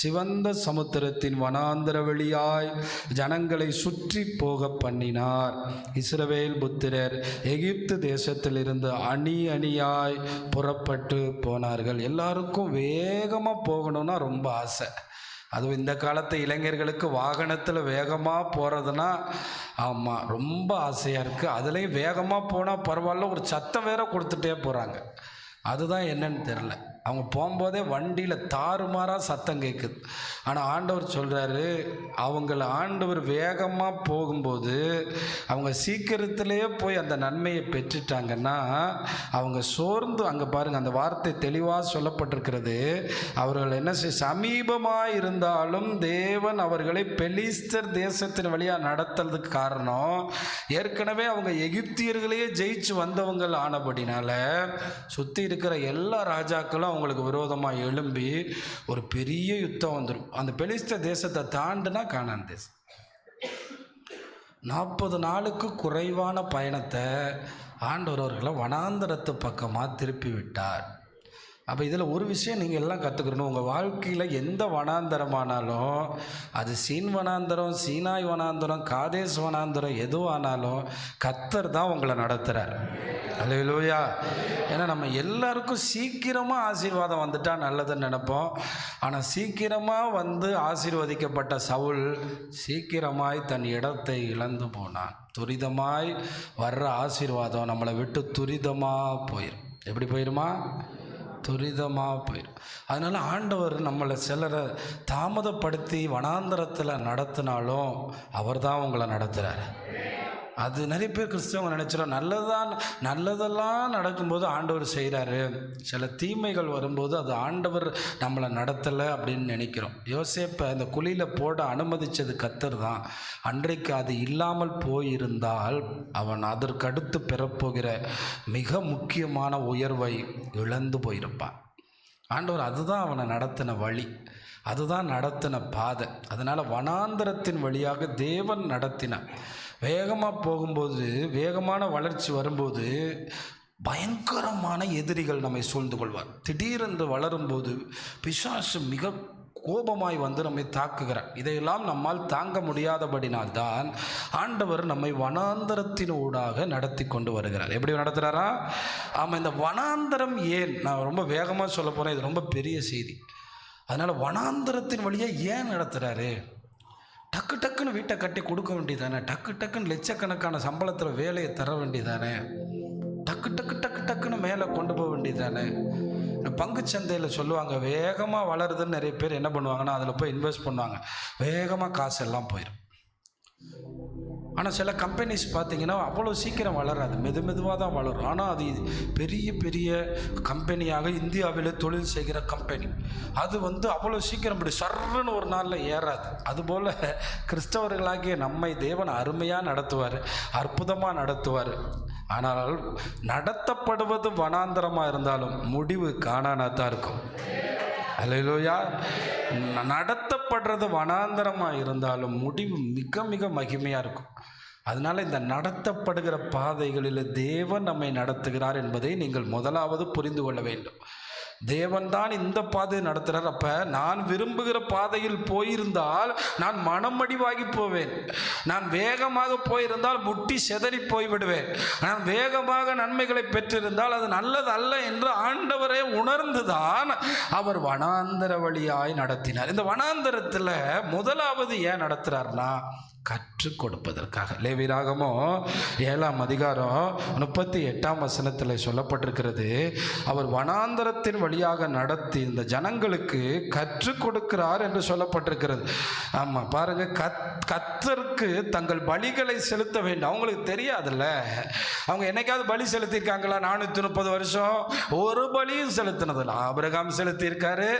சிவந்த சமுத்திரத்தின் வனாந்தர வழியாய் ஜனங்களை சுற்றி போக பண்ணினார். இஸ்ரவேல் புத்திரர் எகிப்து தேசத்திலிருந்து அணி அணியாய் புறப்பட்டு போனார்கள். எல்லாருக்கும் வேகமாக போகணும்னா ரொம்ப ஆசை. அதுவும் இந்த காலத்து இளைஞர்களுக்கு வாகனத்தில் வேகமாக போகிறதுனா ஆமாம் ரொம்ப ஆசையாக இருக்குது. அதுலேயும் வேகமாக போனால் பரவாயில்ல, ஒரு சத்தம் வேற கொடுத்துட்டே போகிறாங்க. அதுதான் என்னன்னு தெரில. அவங்க போகும்போதே வண்டியில் தாறுமாறாக சத்தம் கேட்குது. ஆனால் ஆண்டவர் சொல்கிறாரு, அவங்கள ஆண்டவர் வேகமாக போகும்போது அவங்க சீக்கிரத்திலேயே போய் அந்த நன்மையை பெற்றுட்டாங்கன்னா அவங்க சோர்ந்து, அங்கே பாருங்கள் அந்த வார்த்தை தெளிவாக சொல்லப்பட்டிருக்கிறது, அவர்கள் என்ன சமீபமாக இருந்தாலும் தேவன் அவர்களை பெலிஸ்தர் தேசத்தின் வழியாக நடத்துறதுக்கு காரணம், ஏற்கனவே அவங்க எகிப்தியர்களையே ஜெயிச்சு வந்தவங்கள் ஆனபடினால சுற்றி இருக்கிற எல்லா ராஜாக்களும் அவங்களுக்கு விரோதமாக எழும்பி ஒரு பெரிய யுத்தம் வந்துடும். அந்த பெலிஸ்தர் தேசத்தை தாண்டினா கானான் தேசம். 40 நாளுக்கு குறைவான பயணத்தை ஆண்டவர் அவர்களை வனாந்தரத்து பக்கமாக திருப்பி விட்டார். அப்போ இதில் ஒரு விஷயம் நீங்கள் எல்லாம் கற்றுக்கணும். உங்கள் வாழ்க்கையில் எந்த வனாந்தரமானாலும், அது சீன் வனாந்தரம், சீனாய் வனாந்தரம், காதேஸ் வனாந்தரம், எதுவானாலும் கர்த்தர் தான் உங்களை நடத்துகிறார். அல்லேலூயா. ஏன்னா நம்ம எல்லாருக்கும் சீக்கிரமாக ஆசீர்வாதம் வந்துட்டால் நல்லதுன்னு நினைப்போம். ஆனால் சீக்கிரமாக வந்து ஆசீர்வதிக்கப்பட்ட சவுல் சீக்கிரமாய் தன் இடத்தை இழந்து போனான். துரிதமாய் வர்ற ஆசீர்வாதம் நம்மளை விட்டு துரிதமாக போயிடும். எப்படி போயிடுமா? துரிதமாக போயிடும். அதனால் ஆண்டவர் நம்மளை சிலரை தாமதப்படுத்தி வனாந்தரத்தில் நடத்தினாலும் அவர் தான் உங்களை நடத்துகிறார். அது நிறைய பேர் கிறிஸ்தவங்க நினச்சிடும், நல்லதெல்லாம் நடக்கும்போது ஆண்டவர் செய்கிறாரு, சில தீமைகள் வரும்போது அது ஆண்டவர் நம்மளை நடத்தலை அப்படின்னு நினைக்கிறோம். யோசேப்பை அந்த குழியில் போட அனுமதித்தது கர்த்தர் தான். அன்றைக்கு அது இல்லாமல் போயிருந்தால் அவன் அதற்கடுத்து பெறப்போகிற மிக முக்கியமான உயர்வை இழந்து போயிருப்பான். ஆண்டவர் அதுதான் அவனை நடத்தின வழி, அதுதான் நடத்தின பாதை. அதனால் வனாந்தரத்தின் வழியாக தேவன் நடத்தினார். வேகமாக போகும்போது, வேகமான வளர்ச்சி வரும்போது பயங்கரமான எதிரிகள் நம்மை சூழ்ந்து கொள்வார். திடீரென்று வளரும்போது பிசாசு மிக கோபமாய் வந்து நம்மை தாக்குகிறார். இதையெல்லாம் நம்மால் தாங்க முடியாதபடினால்தான் ஆண்டவர் நம்மை வனாந்தரத்தின் ஊடாக நடத்தி கொண்டு வருகிறார். எப்படி நடத்துகிறாரா? ஆமாம். இந்த வனாந்தரம் ஏன், நான் ரொம்ப வேகமாக சொல்ல போகிறேன், இது ரொம்ப பெரிய செய்தி. அதனால் வனாந்தரத்தின் வழியாக ஏன் நடத்துகிறாரு? டக்கு டக்குன்னு வீட்டை கட்டி கொடுக்க வேண்டியதானே, டக்கு டக்குன்னு லட்சக்கணக்கான சம்பளத்தில் வேலையை தர வேண்டியதானே, டக்குன்னு மேலே கொண்டு போக வேண்டியதானே. பங்கு சந்தையில் சொல்லுவாங்க, வேகமாக வளருதுன்னு நிறைய பேர் என்ன பண்ணுவாங்கன்னா அதில் போய் இன்வெஸ்ட் பண்ணுவாங்க, வேகமாக காசு எல்லாம் போயிடும். ஆனால் சில கம்பெனிஸ் பார்த்திங்கன்னா அவ்வளோ சீக்கிரம் வளராது, மெதுவாக தான் வளரும். ஆனால் அது பெரிய பெரிய கம்பெனியாக இந்தியாவில் தொழில் செய்கிற கம்பெனி, அது வந்து அவ்வளோ சீக்கிரம் இப்படி சர்ன்னு ஒரு நாளில் ஏறாது. அதுபோல் கிறிஸ்தவர்களாகிய நம்மை தேவன் அருமையாக நடத்துவார், அற்புதமாக நடத்துவார். ஆனால் நடத்தப்படுவது வனாந்தரமாக இருந்தாலும் முடிவு காணானாக தான் இருக்கும். அல்லேலூயா. நடத்தப்படுறது வனாந்தரமாக இருந்தாலும் முடிவு மிக மிக மகிமையாக இருக்கும். அதனால் இந்த நடத்தப்படுகிற பாதைகளில் தேவன் நம்மை நடத்துகிறார் என்பதை நீங்கள் முதலாவது புரிந்து கொள்ள வேண்டும். தேவன் தான் இந்த பாதையை நடத்துகிறார். அப்போ நான் விரும்புகிற பாதையில் போயிருந்தால் நான் மனமடிவாகி போவேன். நான் வேகமாக போயிருந்தால் முட்டி செதறி போய்விடுவேன். நான் வேகமாக நன்மைகளை பெற்றிருந்தால் அது நல்லது அல்ல என்று ஆண்டவரே உணர்ந்துதான் அவர் வனாந்தர வழியாய் நடத்தினார். இந்த வனாந்தரத்தில் முதலாவது ஏன் நடத்துகிறார்னா கற்றுக் கொடுப்பதற்காக. லேவியராகமம் 7ஆம் அதிகாரம் 38ஆம் வசனத்தில் சொல்லப்பட்டிருக்கிறது, அவர் வனாந்தரத்தின் வழியாக நடத்தி இந்த ஜனங்களுக்கு கற்றுக் கொடுக்கிறார் என்று சொல்லப்பட்டிருக்கிறது. ஆமாம், பாருங்க, கர்த்தருக்கு தங்கள் பலிகளை செலுத்த வேண்டும். அவங்களுக்கு தெரியாதுல்ல, அவங்க என்னைக்காவது பலி செலுத்தியிருக்காங்களா? 430 வருஷம் ஒரு பலியும் செலுத்தினதில்லை. ஆபிரகாம் செலுத்தியிருக்காரு,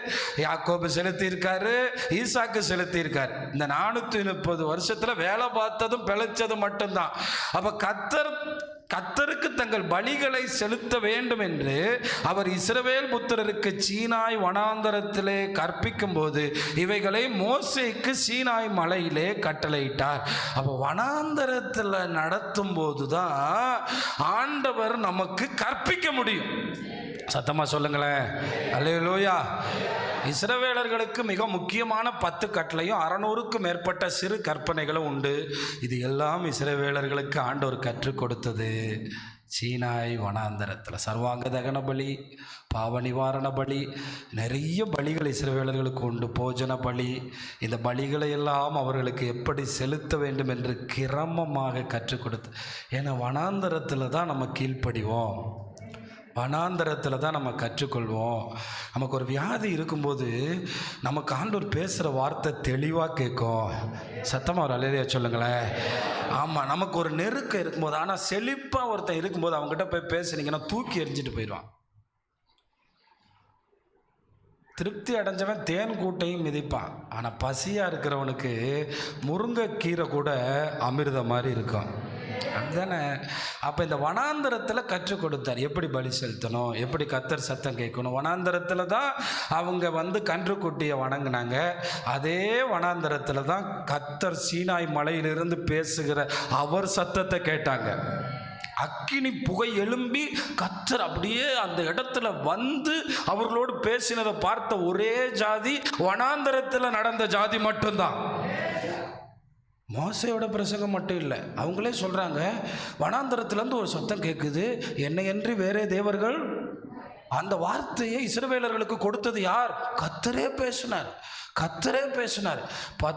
யாக்கோபு செலுத்தியிருக்காரு, ஈசாக்கு செலுத்தியிருக்காரு. இந்த 430 வருஷத்தில் வேலை பார்த்ததும் பிழைச்சதும் மட்டும்தான். அப்ப கர்த்தருக்கு தங்கள் பலிகளை செலுத்த வேண்டும் என்று அவர் இஸ்ரவேல் புத்திரருக்கு சீனாய் வனாந்தரத்திலே கற்பிக்கும் போது இவைகளை மோசேக்கு சீனாய் மலையிலே கட்டளையிட்டார். அப்போ வனாந்தரத்தில் நடத்தும் போதுதான் ஆண்டவர் நமக்கு கற்பிக்க முடியும். சத்தமா சொல்லுங்களேன். அல்லேலூயா. இஸ்ரவேலர்களுக்கு மிக முக்கியமான 10 கட்டளையும் 600க்கும் மேற்பட்ட சிறு கற்பனைகளும் உண்டு. இது எல்லாம் இஸ்ரவேலர்களுக்கு ஆண்டவர் கற்றுக் கொடுத்தது சீனாய் வனாந்தரத்தில். சர்வாங்க தகன பலி, பாவ நிவாரண பலி, நிறைய பலிகள் இஸ்ரவேலர்களுக்கு உண்டு. போஜன பலி, இந்த பலிகளை எல்லாம் அவர்களுக்கு எப்படி செலுத்த வேண்டும் என்று கிரமமாக கற்றுக் கொடுத்து. ஏன்னா வனாந்தரத்தில் தான் நம்ம கீழ்ப்படிவோம், வனாந்தரத்தில் தான் நம்ம கற்றுக்கொள்வோம். நமக்கு ஒரு வியாதி இருக்கும்போது நமக்கு ஆண்டவர் பேசுகிற வார்த்தை தெளிவாக கேட்கும். சத்தமாக ஒரு அல்லேலூயா சொல்லுங்களேன். ஆமாம், நமக்கு ஒரு நெருக்கம் இருக்கும்போது, ஆனால் செழிப்பாக ஒருத்தன் இருக்கும்போது அவங்ககிட்ட போய் பேசுனீங்கன்னா தூக்கி எறிஞ்சிட்டு போயிடுவான். திருப்தி அடைஞ்சவன் தேன் கூட்டையும் மிதிப்பான். ஆனால் பசியாக இருக்கிறவனுக்கு முருங்கைக்கீரை கூட அமிர்தம் மாதிரி இருக்கும். அதுதானே. அப்போ இந்த வனாந்தரத்தில் கற்றுக் கொடுத்தார் எப்படி பலி செலுத்தணும், எப்படி கர்த்தர் சத்தம் கேட்கணும். வனாந்தரத்தில் தான் அவங்க கன்றுக்குட்டியை வணங்கினாங்க. அதே வனாந்தரத்தில் தான் கர்த்தர் சீனாய் மலையிலிருந்து பேசுகிற அவர் சத்தத்தை கேட்டாங்க. அக்கினி புகை எழும்பி கர்த்தர் அப்படியே அந்த இடத்துல அவர்களோடு பேசினதை பார்த்த ஒரே ஜாதி வனாந்தரத்தில் நடந்த ஜாதி மட்டும்தான். மோசையோட பிரசங்கம் மட்டும் இல்லை, அவங்களே சொல்கிறாங்க, வனாந்தரத்துலேருந்து ஒரு சத்தம் கேட்குது, என்னையன்றி வேறே தேவர்கள். அந்த வார்த்தையை இஸ்ரவேலர்களுக்கு கொடுத்தது யார்? கர்த்தரே பேசினார், கர்த்தரே பேசினார்.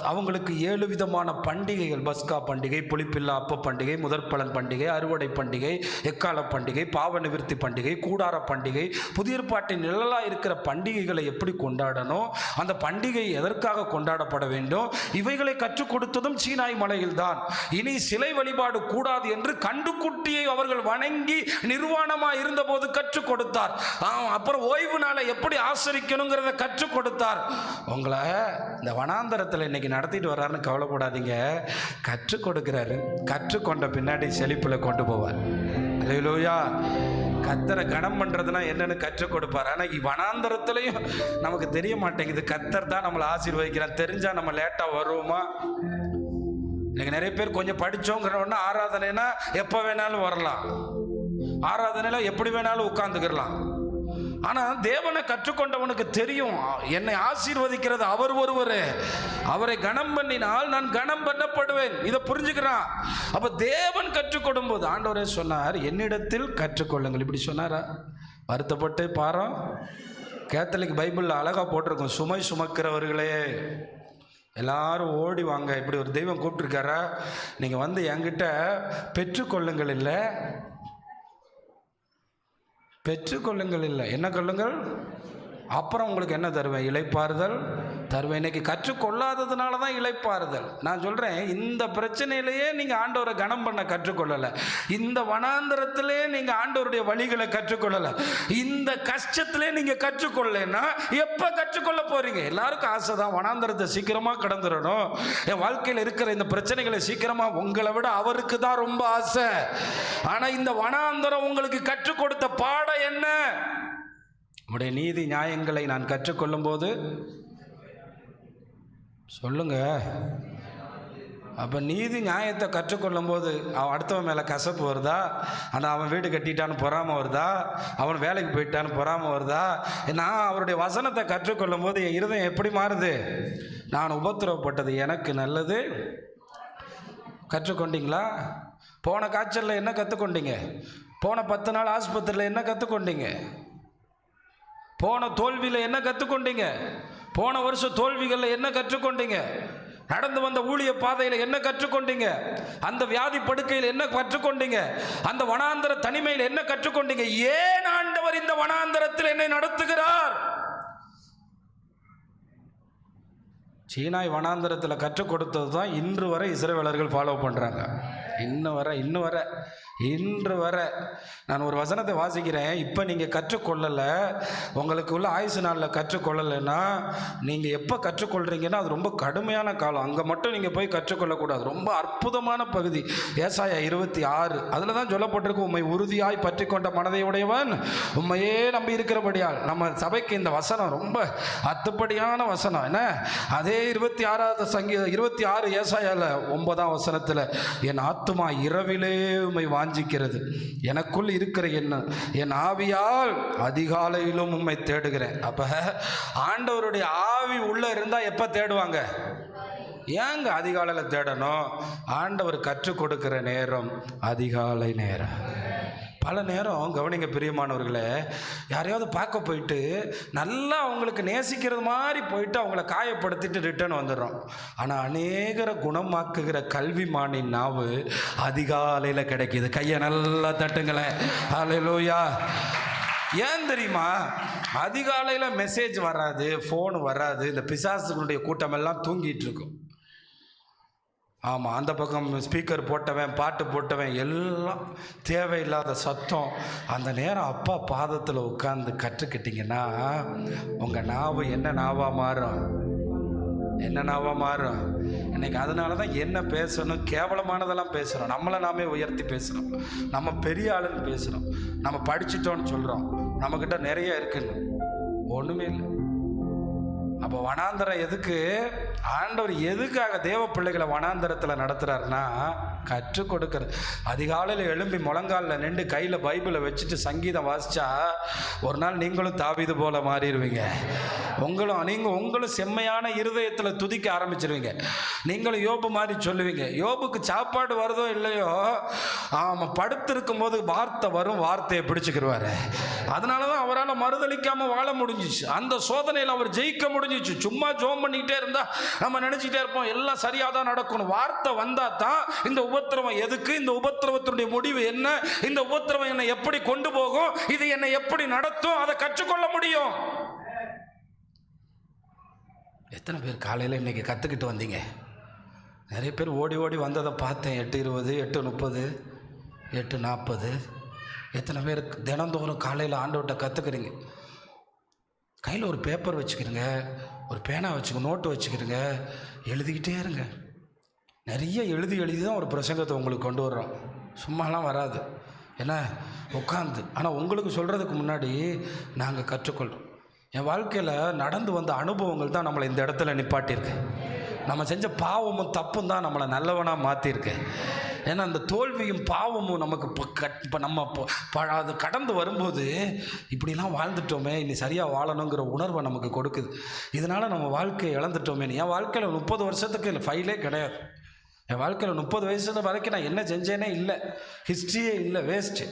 அவங்களுக்கு 7 விதமான பண்டிகைகள்: பஸ்கா பண்டிகை, புளிப்பில்லா அப்ப பண்டிகை, முதற்பலன் பண்டிகை, அறுவடை பண்டிகை, எக்கால பண்டிகை, பாவ நிவிர்த்தி பண்டிகை, கூடார பண்டிகை. புதிய ஏற்பாட்டின் நிழலாக இருக்கிற பண்டிகைகளை எப்படி கொண்டாடணும், அந்த பண்டிகை எதற்காக கொண்டாடப்பட வேண்டும், இவைகளை கற்றுக் கொடுத்ததும் சீனாய் மலையில்தான். இனி சிலை வழிபாடு கூடாது என்று கண்டுக்குட்டியை அவர்கள் வணங்கி நிர்வாணமாக இருந்தபோது கற்றுக் கொடுத்தார். அப்புறம் ஓய்வு நாளை எப்படி ஆசரிக்கணுங்கிறத கற்றுக் கொடுத்தார். உங்களை இந்த வனாந்தரத்தில் இன்னைக்கு நடத்திட்டு வர்றாருன்னு கவலைப்படாதீங்க, கற்றுக் கொடுக்கிறாரு. கற்றுக்கொண்ட பின்னாடி செழிப்புல கொண்டு போவார். அல்லேலூயா. கர்த்தரை கனம் பண்றதுனா என்னன்னு கற்றுக் கொடுப்பார். ஆனால் வனாந்தரத்திலையும் நமக்கு தெரிய மாட்டேங்குது. கர்த்தர் தான் நம்மளை ஆசீர்வதிக்கிறார். தெரிஞ்சா நம்ம லேட்டா வருவோமா? இன்னைக்கு நிறைய பேர் கொஞ்சம் படிச்சோங்கிறோன்னா ஆராதனைனா எப்போ வேணாலும் வரலாம், ஆராதனையில எப்படி வேணாலும் உட்கார்ந்துக்கலாம். ஆனால் தேவனை கற்றுக்கொண்டவனுக்கு தெரியும், என்னை ஆசீர்வதிக்கிறது அவர் ஒருவரே, அவரை கனம் பண்ணினால் நான் கனம் பண்ணப்படுவேன். இதை புரிஞ்சுக்கிறான். அப்போ தேவன் கற்றுக்கொடும் போது ஆண்டவரே சொன்னார், என்னிடத்தில் கற்றுக்கொள்ளுங்கள். இப்படி சொன்னாரா? வருத்தப்பட்டு பாரம். கேத்தலிக் பைபிளில் அழகாக போட்டிருக்கும், சுமை சுமக்கிறவர்களே எல்லாரும் ஓடி வாங்க. இப்படி ஒரு தெய்வம் கூப்பிட்டுருக்காரா? நீங்கள் என்கிட்ட பெற்றுக்கொள்ளுங்கள் இல்லை, பெற்றுக்கொள்ளுங்கள் இல்லை, என்ன கொள்ளுங்கள், அப்புறம் உங்களுக்கு என்ன தருவேன்? இளைப்பாறுதல் தருவேன். இன்னைக்கு கற்றுக்கொள்ளாததுனால தான் இளைப்பாறுதல். நான் சொல்கிறேன், இந்த பிரச்சனையிலேயே நீங்கள் ஆண்டவரை கனம் பண்ண கற்றுக்கொள்ளலை, இந்த வனாந்தரத்திலே நீங்கள் ஆண்டவருடைய வழிகளை கற்றுக்கொள்ளலை, இந்த கஷ்டத்திலே நீங்கள் கற்றுக்கொள்ளலைன்னா எப்போ கற்றுக்கொள்ள போகிறீங்க? எல்லாருக்கும் ஆசை தான் வனாந்தரத்தை சீக்கிரமாக கடந்துடணும், என் வாழ்க்கையில் இருக்கிற இந்த பிரச்சனைகளை சீக்கிரமாக. உங்களை விட அவருக்கு தான் ரொம்ப ஆசை. ஆனால் இந்த வனாந்தரம் உங்களுக்கு கற்றுக் கொடுத்த பாடம் என்ன? உடைய நீதி நியாயங்களை நான் கற்றுக்கொள்ளும் போது சொல்லுங்க. அப்போ நீதி நியாயத்தை கற்றுக்கொள்ளும் போது அவன் அடுத்தவன் மேலே கசப்பு வருதா? ஆனால் அவன் வீடு கட்டிட்டான்னு பொறாமல் வருதா? அவன் வேலைக்கு போயிட்டான்னு பொறாமல் வருதா? நான் அவருடைய வசனத்தை கற்றுக்கொள்ளும் போது என் இருதயம் எப்படி மாறுது? நான் உபத்திரவப்பட்டது எனக்கு நல்லது. கற்றுக்கொண்டீங்களா? போன காய்ச்சலில் என்ன கற்றுக்கொண்டீங்க? போன 10 நாள் ஆஸ்பத்திரியில் என்ன கற்றுக்கொண்டீங்க? போன தோல்வியில் என்ன கற்றுக்கொண்டீங்க? போன வருஷம் தோல்விகளில் என்ன கற்றுக்கொண்டீங்க? நடந்து வந்த ஊழிய பாதையில் என்ன கற்றுக்கொண்டீங்க? அந்த வியாதி படுக்கையில் என்ன கற்றுக்கொண்டீங்க? அந்த வனாந்தர தனிமையில் என்ன கற்றுக்கொண்டீங்க? ஏன் ஆண்டவர் இந்த வனாந்தரத்தில் என்னை நடத்துகிறார்? சீனாய் வனாந்தரத்தில் கற்றுக் கொடுத்தது தான் இன்று வரை இஸ்ரவேலர்கள் ஃபாலோ பண்ணுறாங்க. இன்று வரை நான் ஒரு வசனத்தை வாசிக்கிறேன். இப்போ நீங்கள் கற்றுக்கொள்ளலை, உங்களுக்கு உள்ள ஆயுசு நாளில் கற்றுக்கொள்ளலைன்னா நீங்கள் எப்போ கற்றுக்கொள்கிறீங்கன்னா அது ரொம்ப கடுமையான காலம். அங்கே மட்டும் நீங்கள் போய் கற்றுக்கொள்ளக்கூடாது. ரொம்ப அற்புதமான பகுதி ஏசாயா 26. அதில் தான் சொல்லப்பட்டிருக்கு, உம்மை உறுதியாய் பற்றி கொண்ட மனதை உடையவன் உண்மையே நம்பி இருக்கிறபடியால். நம்ம சபைக்கு இந்த வசனம் ரொம்ப அத்துப்படியான வசனம். என்ன? அதே 26 ஏசாயாவில் 9ஆம் வசனத்தில், என் ஆத்துமா இரவிலே உம்மை வாஞ்சிக்கிறது. எனக்குள் இருக்கிற என் ஆவியால் அதிகாலையிலும் உம்மை தேடுகிறேன். அப்போ ஆண்டவருடைய ஆவி உள்ளே இருந்தால் எப்போ தேடுவாங்க? ஏங்க அதிகாலையில் தேடணும்? ஆண்டவர் கற்றுக் கொடுக்கிற நேரம் அதிகாலை நேரம். பல நேரம் கவனிங்க பிரியமானவர்களே, யாரையாவது பார்க்க போயிட்டு நல்லா அவங்களுக்கு நேசிக்கிறது மாதிரி போயிட்டு அவங்கள காயப்படுத்திட்டு ரிட்டர்ன் வந்துடுறோம். ஆனால் அநேகரை குணமாக்குகிற கல்விமானின் நாவு அதிகாலையில் கிடைக்கிது. கையை நல்லா தட்டுங்களேன். ஹல்லேலூயா. ஏன் தெரியுமா? அதிகாலையில் மெசேஜ் வராது, ஃபோன் வராது, இந்த பிசாசுகளுடைய கூட்டமெல்லாம் தூங்கிட்டு இருக்கும். ஆமாம், அந்த பக்கம் ஸ்பீக்கர் போட்டவன், பாட்டு போட்டவன், எல்லாம் தேவையில்லாத சத்தம். அந்த நேரம் அப்பா பாதத்தில் உட்கார்ந்து கற்றுக்கிட்டிங்கன்னா உங்கள் நாவு என்ன நாவாக மாறும்? என்ன நாவாக மாறும்? இன்னைக்கு அதனால தான் என்ன பேசணும், கேவலமானதெல்லாம் பேசுகிறோம், நம்மளை நாமே உயர்த்தி பேசுகிறோம், நம்ம பெரிய ஆளுன்னு பேசுகிறோம், நம்ம படிச்சிட்டோன்னு சொல்கிறோம், நம்மக்கிட்ட நிறைய இருக்குன்னு. ஒன்றுமே இல்லை. அப்போ வனாந்தரம் எதுக்கு? ஆண்டவர் எதுக்காக தேவ பிள்ளைகளை வனாந்தரத்தில் நடத்துகிறாருன்னா கற்றுக் கொடுக்குறது. அதிகாலையில் எழும்பி முழங்காலில் நின்று கையில் பைபிளை வச்சுட்டு சங்கீதம் வாசித்தா ஒரு நாள் நீங்களும் தாவீது போல மாறிடுவீங்க. நீங்களும் செம்மையான இருதயத்தில் துதிக்க ஆரம்பிச்சிருவீங்க. நீங்களும் யோபு மாதிரி சொல்லுவீங்க. யோபுக்கு சாப்பாடு வருதோ இல்லையோ, ஆமாம், படுத்திருக்கும் போது வார்த்தை வரும், வார்த்தையை பிடிச்சிக்கிடுவார். அதனால தான் அவரால் மறுதளிக்காமல் வாழ முடிஞ்சிச்சு. அந்த சோதனையில் அவர் ஜெயிக்க முடிஞ்சிச்சு. சும்மா ஜோம் பண்ணிக்கிட்டே இருந்தால் நம்ம நினச்சிக்கிட்டே இருப்போம் எல்லாம் சரியாக தான் நடக்கணும். வார்த்தை வந்தால் தான் இந்த உபத்திரவம் எதுக்கு, இந்த உபத்திரவத்தினுடைய முடிவு என்ன, இந்த உபத்திரவம் என்னை எப்படி கொண்டு போகும், இது என்னை எப்படி நடத்தும், அதை கற்றுக்கொள்ள முடியும். எத்தனை பேர் காலையில் இன்னைக்கு கற்றுக்கிட்டு வந்தீங்க? நிறைய பேர் ஓடி ஓடி வந்ததை பார்த்தேன். 8:20, 8:30, 8:40. எத்தனை பேர் தினந்தோறும் காலையில் ஆண்டவர்கிட்ட கற்றுக்குறீங்க? கையில் ஒரு பேப்பர் வச்சுக்கிறங்க, ஒரு பேனா வச்சுக்க, நோட்டு வச்சுக்கிறங்க, எழுதிக்கிட்டே இருங்க. நிறைய எழுதி தான் ஒரு பிரசங்கத்தை உங்களுக்கு கொண்டு வர்றோம். சும்மாலாம் வராது. என்ன உட்காந்து. ஆனால் உங்களுக்கு சொல்கிறதுக்கு முன்னாடி நாங்கள் கற்றுக்கொள்கிறோம். என் வாழ்க்கையில் நடந்து வந்த அனுபவங்கள் தான் நம்மளை இந்த இடத்துல நிப்பாட்டியிருக்கு. நம்ம செஞ்ச பாவமும் தப்பும் தான் நம்மளை நல்லவனாக மாற்றிருக்கு. ஏன்னா அந்த தோல்வியும் பாவமும் நமக்கு இப்போ நம்ம அது கடந்து வரும்போது இப்படிலாம் வாழ்ந்துட்டோமே, இனி சரியாக வாழணுங்கிற உணர்வை நமக்கு கொடுக்குது. இதனால் நம்ம வாழ்க்கையை இழந்துட்டோமே. என் வாழ்க்கையில் 30 வருஷத்துக்கு ஃபைலே கிடையாது. என் வாழ்க்கையில் 30 வயசு வரைக்கும் நான் என்ன செஞ்சேனே இல்லை, ஹிஸ்ட்ரியே இல்லை, வேஸ்ட்டு.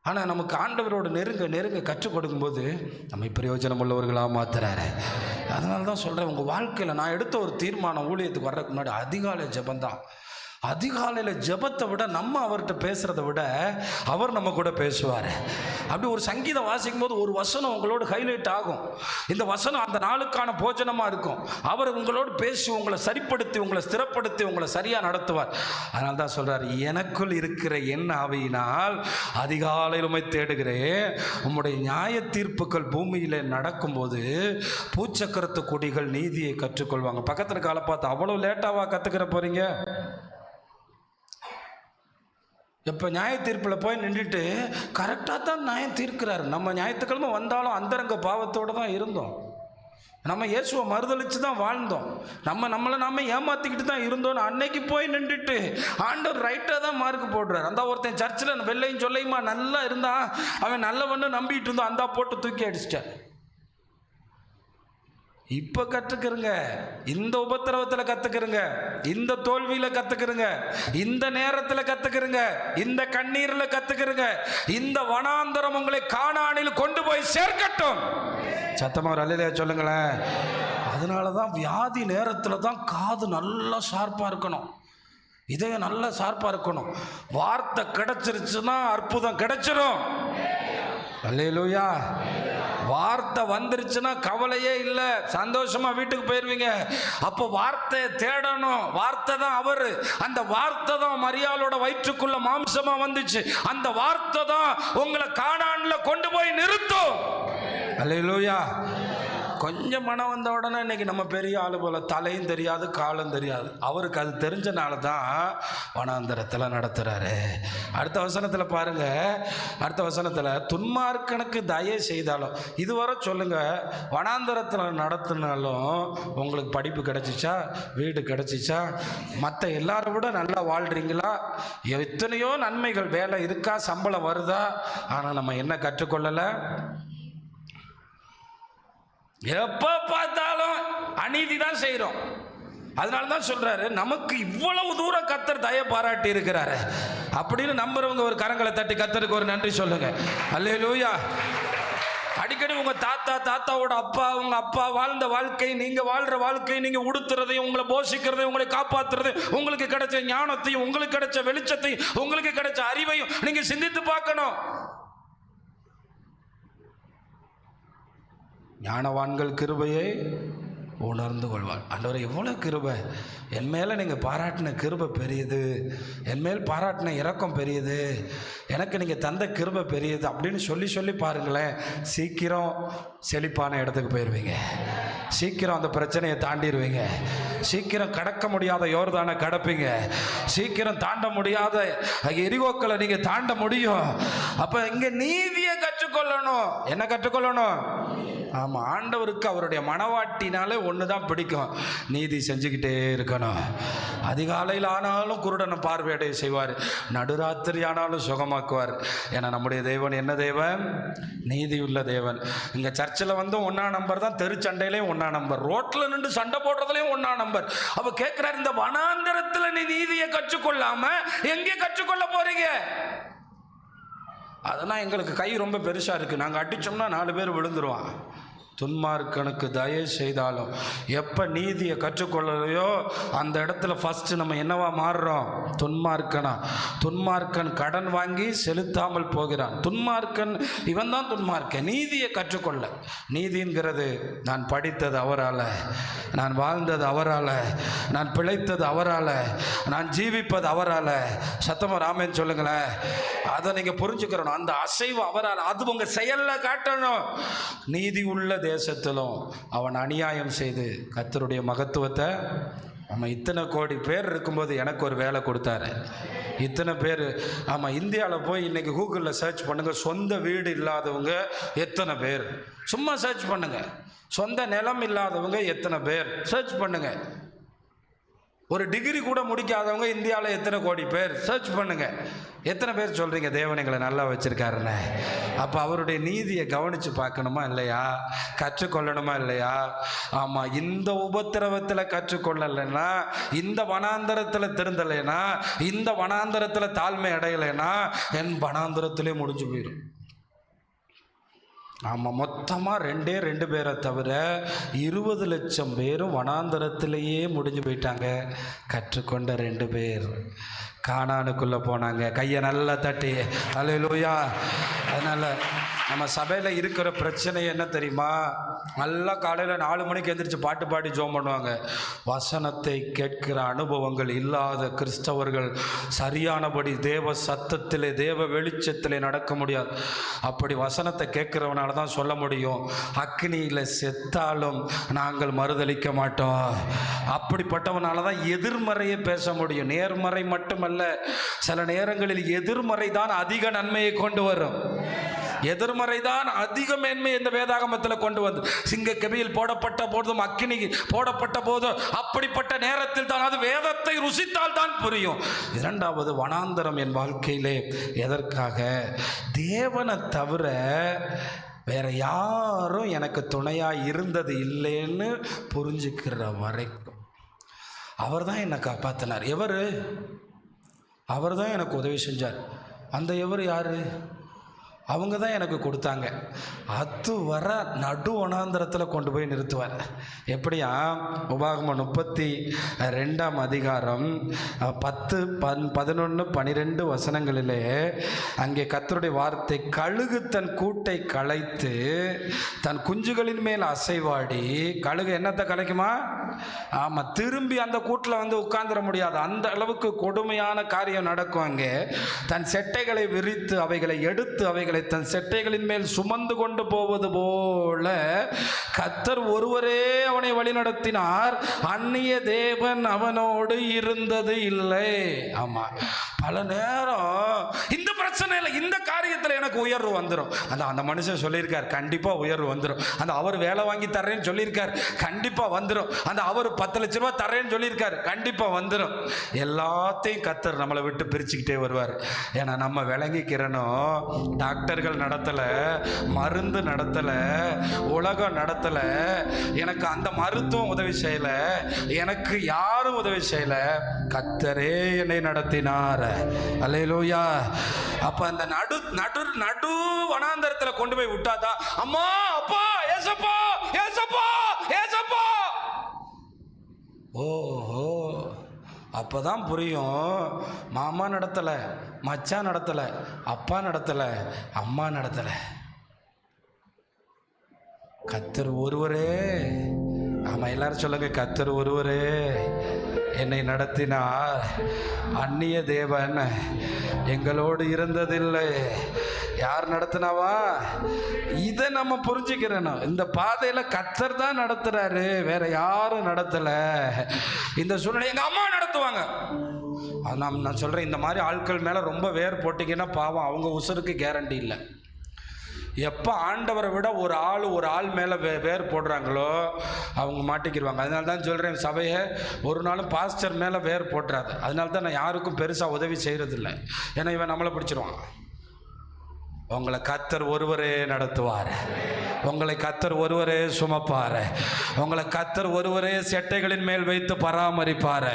ஆனால் நமக்கு ஆண்டவரோடு நெருங்க கற்றுக் கொடுக்கும்போது நம்ம பிரயோஜனம் உள்ளவர்களாக மாற்றுறாரு. அதனால தான் சொல்கிறேன், உங்கள் வாழ்க்கையில் நான் எடுத்த ஒரு தீர்மானம், ஊழியத்துக்கு வர்றதுக்கு முன்னாடி அதிகாலை ஜெபந்தான். அதிகாலையில் ஜெபத்தை விட நம்ம அவர்கிட்ட பேசுகிறத விட அவர் நம்ம கூட பேசுவார். அப்படி ஒரு சங்கீதம் வாசிக்கும் போது ஒரு வசனம் உங்களோட ஹைலைட் ஆகும். இந்த வசனம் அந்த நாளுக்கான போஜனமாக இருக்கும். அவர் உங்களோடு பேசி உங்களை சரிப்படுத்தி, உங்களை ஸ்திரப்படுத்தி, உங்களை சரியாக நடத்துவார். அதனால தான் சொல்கிறார், எனக்குள் இருக்கிற என் ஆவியினால் அதிகாலையில் உம்மை தேடுகிறேன். உம்முடைய நியாய தீர்ப்புகள் பூமியில் நடக்கும்போது பூச்சக்கரத்து கொடிகள் நீதியை கற்றுக்கொள்வாங்க. பக்கத்தில் காலை பார்த்து அவ்வளோ லேட்டாவா கற்றுக்கிற போகிறீங்க? இப்போ நியாய தீர்ப்பில் போய் நின்றுட்டு கரெக்டாக தான் நியாயம் தீர்க்கிறாரு. நம்ம ஞாயிற்றுக்கிழமை வந்தாலும் அந்தரங்க பாவத்தோடு தான் இருந்தோம். நம்ம இயேசுவை மறுதளித்து தான் வாழ்ந்தோம். நம்மளை நாம ஏமாற்றிக்கிட்டு தான் இருந்தோம். அன்னைக்கு போய் நின்றுட்டு ஆண்டவர் ரைட்டாக தான் மார்க் போடுறார். அந்த ஒருத்தன் சர்ச்சில் வெள்ளையும் சொல்லையுமா நல்லா இருந்தான், அவன் நல்லவன்னு நம்பிட்டு இருந்தான், அந்த போட்டு தூக்கி அடிச்சிட்டார். இப்போ கற்றுக்கிறங்க, இந்த உபத்திரவத்தில் கற்றுக்கிறங்க, இந்த தோல்வியில் கற்றுக்கிறங்க, இந்த நேரத்தில் கற்றுக்கிறங்க, இந்த கண்ணீரில் கற்றுக்கிறங்க. இந்த வனாந்தரம் உங்களை கானானில் கொண்டு போய் சேர்க்கட்டும். சத்தமாக ஒரு அல்லேலூயா சொல்லுங்களேன். அதனால தான் வியாதி நேரத்தில் தான் காது நல்லா ஷார்ப்பாக இருக்கணும், இதயம் நல்லா ஷார்ப்பாக இருக்கணும். வார்த்தை கிடைச்சிருச்சுன்னா அற்புதம் கிடைச்சிரும். அல்லேலூயா. வார்த்தை வந்துருச்சுன்னா கவலையே இல்லை, சந்தோஷமா வீட்டுக்கு போயிருவீங்க. அப்போ வார்த்தையை தேடணும். வார்த்தை தான் அவர். அந்த வார்த்தை தான் மரியாளோட வயிற்றுக்குள்ள மாம்சமா வந்துச்சு. அந்த வார்த்தை தான் உங்களை கானான்ல கொண்டு போய் நிறுத்தும். அல்லேலூயா. கொஞ்சம் மனம் வந்த உடனே இன்னைக்கு நம்ம பெரிய ஆளு போல தலையும் தெரியாது காலும் தெரியாது. அவருக்கு அது தெரிஞ்சனால தான் வனாந்தரத்தில் நடத்துகிறாரு. அடுத்த வசனத்தில் பாருங்க, அடுத்த வசனத்தில் துன்மார்க்கனுக்கு தயை செய்தாலும், இதுவரை சொல்லுங்க, வனாந்தரத்தில் நடத்தினாலும் உங்களுக்கு படிப்பு கிடைச்சிச்சா, வீடு கிடைச்சிச்சா, மற்ற எல்லாரை விட நல்லா வாழ்றீங்களா, எத்தனையோ நன்மைகள், வேலை இருக்கா, சம்பளம் வருதா, ஆனால் நம்ம என்ன கற்றுக்கொள்ளலை? எப்போ பார்த்தாலும் அநீதி தான் செய்கிறோம். அதனால தான் சொல்றாரு, நமக்கு இவ்வளவு தூரம் கர்த்தர் தயை பாராட்டி இருக்கிறாரு அப்படின்னு நம்புறவங்க ஒரு கரங்களை தட்டி கர்த்தருக்கு ஒரு நன்றி சொல்லுங்க. அல்லேலூயா. அடிக்கடி உங்க தாத்தாவோட அப்பா, உங்க அப்பா வாழ்ந்த வாழ்க்கை, நீங்க வாழ்ற வாழ்க்கை, நீங்க உடுத்துறதையும், உங்களை போஷிக்கிறதையும், உங்களை காப்பாற்றுறது, உங்களுக்கு கிடைச்ச ஞானத்தையும், உங்களுக்கு கிடைச்ச வெளிச்சத்தையும், உங்களுக்கு கிடைச்ச அறிவையும் நீங்க சிந்தித்து பார்க்கணும். ஞானவான்கள் கிருபையை உணர்ந்து கொள்வார். ஆண்டவரே, எவ்வளோ கிருபை என் மேலே நீங்கள் பாராட்டின கிருபை பெரியது, என் மேல் பாராட்டின இரக்கம் பெரியது, எனக்கு நீங்கள் தந்த கிருபை பெரியது அப்படின்னு சொல்லி பாருங்களேன். சீக்கிரம் செழிப்பான இடத்துக்கு போயிடுவீங்க, சீக்கிரம் அந்த பிரச்சனையை தாண்டிடுவீங்க, சீக்கிரம் கடக்க முடியாத யோர்தானை கடப்பீங்க, சீக்கிரம் தாண்ட முடியாத எரிகோக்களை நீங்கள் தாண்ட முடியும். அப்போ இங்கே நீதியை கற்றுக்கொள்ளணும். என்ன கற்றுக்கொள்ளணும்? ஆமாம், ஆண்டவருக்கு அவருடைய மனவாட்டினாலே ஒன்று தான் பிடிக்கும், நீதி செஞ்சுக்கிட்டே இருக்கணும். அதிகாலையில் ஆனாலும் குருடனை பார்வையடைய செய்வார், நடுராத்திரி ஆனாலும் சுகமாக்குவார். ஏன்னா நம்முடைய தேவன் என்ன தேவன்? நீதி உள்ள தேவன். இங்கே சர்ச்சில் வந்து 1ஆம் நம்பர் தான், தெருச்சண்டையிலையும் 1ஆம் நம்பர், ரோட்டில் நின்று சண்டை போடுறதுலையும் 1ஆம் நம்பர். அப்போ கேட்குறாரு, இந்த வனாந்தரத்தில் நீ நீதியை கற்றுக்கொள்ளாம எங்கே கற்றுக்கொள்ள போறீங்க? அதெல்லாம் எங்களுக்கு கை ரொம்ப பெருசாக இருக்குது, நாங்கள் அடித்தோம்னா 4 பேர் விழுந்துருவான். துன்மார்க்கனுக்கு தயை செய்தாலும், எப்போ நீதியை கற்றுக்கொள்ளலையோ அந்த இடத்துல ஃபஸ்ட்டு நம்ம என்னவா மாறுறோம்? துன்மார்க்கனா. துன்மார்க்கன் கடன் வாங்கி செலுத்தாமல் போகிறான். துன்மார்க்கன் இவன் தான் துன்மார்க்கன். நீதியை கற்றுக்கொள்ள, நீதிங்கிறது நான் படித்தது அவரால், நான் வாழ்ந்தது அவரால், நான் பிழைத்தது அவரால், நான் ஜீவிப்பது அவரால். சத்தமாக ராமன் சொல்லுங்களேன். அதை நீங்கள் புரிஞ்சுக்கிறணும். அந்த அசைவு அவரால், அது உங்கள் செயலில் காட்டணும். நீதி உள்ள தேசத்திலும் அவன் அநியாயம் செய்து கர்த்தருடைய மகத்துவத்தை, நம்ம இத்தனை கோடி பேர் இருக்கும்போது எனக்கு ஒரு வேலை கொடுத்தாரு, இத்தனை பேர். ஆமாம், இந்தியாவில் போய் இன்றைக்கி கூகுளில் சர்ச் பண்ணுங்கள், சொந்த வீடு இல்லாதவங்க எத்தனை பேர், சும்மா சர்ச் பண்ணுங்கள். சொந்த நிலம் இல்லாதவங்க எத்தனை பேர், சர்ச் பண்ணுங்கள். ஒரு டிகிரி கூட முடிக்காதவங்க இந்தியாவில் எத்தனை கோடி பேர், சர்ச் பண்ணுங்க. எத்தனை பேர் சொல்கிறீங்க தேவன் எங்களை நல்லா வச்சுருக்காருன்னு? அப்போ அவருடைய நீதியை கவனித்து பார்க்கணுமா இல்லையா? கற்றுக்கொள்ளணுமா இல்லையா? ஆமாம், இந்த உபத்திரவத்தில் கற்றுக்கொள்ளலைன்னா, இந்த வனாந்தரத்தில் திருந்தலைன்னா, இந்த வனாந்தரத்தில் தாழ்மை அடையலைன்னா என் வனாந்தரத்திலே முடிஞ்சு போயிடும். ஆமாம், மொத்தமாக 2 பேரை தவிர 20 லட்சம் பேரும் வனாந்தரத்திலேயே முடிஞ்சு போயிட்டாங்க. கற்றுக்கொண்ட 2 பேர் கானானுக்குள்ளே போனாங்க. கையை நல்லா தட்டி அல்லேலூயா. அதனால் நம்ம சபையில் இருக்கிற பிரச்சனை என்ன தெரியுமா? நல்லா காலையில் 4 மணிக்கு எந்திரிச்சு பாட்டு பாடி ஜோம் பண்ணுவாங்க. வசனத்தை கேட்கிற அனுபவங்கள் இல்லாத கிறிஸ்தவர்கள் சரியானபடி தேவ சத்தத்திலே, தேவ வெளிச்சத்திலே நடக்க முடியாது. அப்படி வசனத்தை கேட்கிறவனால தான் சொல்ல முடியும், அக்னியில் செத்தாலும் நாங்கள் மறுதலிக்க மாட்டோம். அப்படிப்பட்டவனால தான் எதிர்மறையை பேச முடியும். நேர்மறை மட்டுமல்ல, சில நேரங்களில் எதிர்மறை தான் அதிக நன்மையை கொண்டு வரும். எதிர்மறை தான் அதிக மேன்மை இந்த வேதாகமத்தில் கொண்டு வந்து, சிங்க கெபியில் போடப்பட்ட போதும், அக்கினி போடப்பட்ட போதும், அப்படிப்பட்ட நேரத்தில் தான் அது வேதத்தை ருசித்தால் தான் புரியும். 2வது, வனாந்தரம் என் வாழ்க்கையிலே எதற்காக? தேவனை தவிர வேற யாரும் எனக்கு துணையாக இருந்தது இல்லைன்னு புரிஞ்சுக்கிற வரைக்கும் அவர் தான் என்னை காப்பாற்றினார். எவர்? அவர் தான் எனக்கு உதவி செஞ்சார். அந்த எவர் யார்? அவங்க தான் எனக்கு கொடுத்தாங்க. அது வர நடு வனாந்தரத்தில் கொண்டு போய் நிறுத்துவார். எப்படியா? உபாகமம் 32ஆம் அதிகாரம் 10, 11, 12 வசனங்களிலே அங்கே கர்த்தருடைய வார்த்தை, கழுகு தன் கூட்டை கலைத்து தன் குஞ்சுகளின் மேல் அசைவாடி, கழுகு என்னத்தை கலைக்குமா? ஆமாம், திரும்பி அந்த கூட்டில் வந்து உட்கார்ந்துட முடியாது, அந்த அளவுக்கு கொடுமையான காரியம் நடக்கும். அங்கே தன் செட்டைகளை விரித்து அவைகளை எடுத்து அவைகளை அவைகளை தன் செட்டைகளின் மேல் சுமந்து கொண்டு போவது போல கர்த்தர் ஒருவரே அவனை வழிநடத்தினார், அந்நிய தேவன் அவனோடு இருந்தது இல்லை. ஆமா, பல நேரம் இந்த பிரச்சனையில் இந்த காரியத்தில் எனக்கு உயர்வு வந்துடும். அந்த மனுஷன் சொல்லியிருக்கார், கண்டிப்பா உயர்வு வந்துடும். அவர் வேலை வாங்கி தர்றேன்னு சொல்லியிருக்கார், கண்டிப்பா வந்துடும். அவர் 10 லட்ச ரூபாய் தர்றேன்னு சொல்லியிருக்கார், கண்டிப்பா வந்துடும். எல்லாத்தையும் கர்த்தர் நம்மளை விட்டு பிரிச்சுக்கிட்டே வருவார். ஏன்னா நம்ம விளங்கிக்கிறனோ, டாக்டர்கள் நடத்தல, மருந்து நடத்தல, உலகம் நடத்தல, எனக்கு அந்த மருத்துவம் உதவி செய்யல, எனக்கு யாரும் உதவி செய்யல, கர்த்தரே என்னை நடத்தினார். அல்லேலூயா. அப்ப அந்த நடு வனாந்தரத்துல கொண்டு போய் விட்டாதான், அம்மா அப்பா ஏசப்பா ஏசப்பா ஏசப்பா, ஓஹோ, அப்பதான் புரியும். மாமா நடத்தல, மச்சான் நடத்தல, அப்பா நடத்தல, அம்மா நடத்தல, கர்த்தர் ஒருவரே. ஆமா, எல்லாரும் சொல்லுங்க, கர்த்தர் ஒருவரே என்னை நடத்தினார், அந்நிய தேவன் எங்களோடு இருந்ததில்லை. யார் நடத்தினாவா? இதை நம்ம புரிஞ்சுக்கிறணும். இந்த பாதையில கர்த்தர் தான் நடத்துறாரு, வேற யாரும் நடத்தல. இந்த சூழ்நிலை எங்க அம்மா நடத்துவாங்க. நான் சொல்றேன், இந்த மாதிரி ஆட்கள் மேல ரொம்ப வேர் போட்டீங்கன்னா பாவம், அவங்க உசுருக்கு கேரண்டி இல்லை. எப்போ ஆண்டவரை விட ஒரு ஆள் மேலே வேர் போடுறாங்களோ அவங்க மாட்டிக்கிடுவாங்க. அதனால தான் சொல்கிறேன், சபையை ஒரு நாளும் பாஸ்டர் மேலே வேர் போட்டுறாது. அதனால தான் நான் யாருக்கும் பெருசாக உதவி செய்கிறதில்லை. ஏன்னா இவன் நம்மளை பிடிச்சிருவான். உங்களை கர்த்தர் ஒருவரே நடத்துவார், உங்களை கர்த்தர் ஒருவரே சுமப்பார், உங்களை கர்த்தர் ஒருவரே செட்டைகளின் மேல் வைத்து பராமரிப்பார்,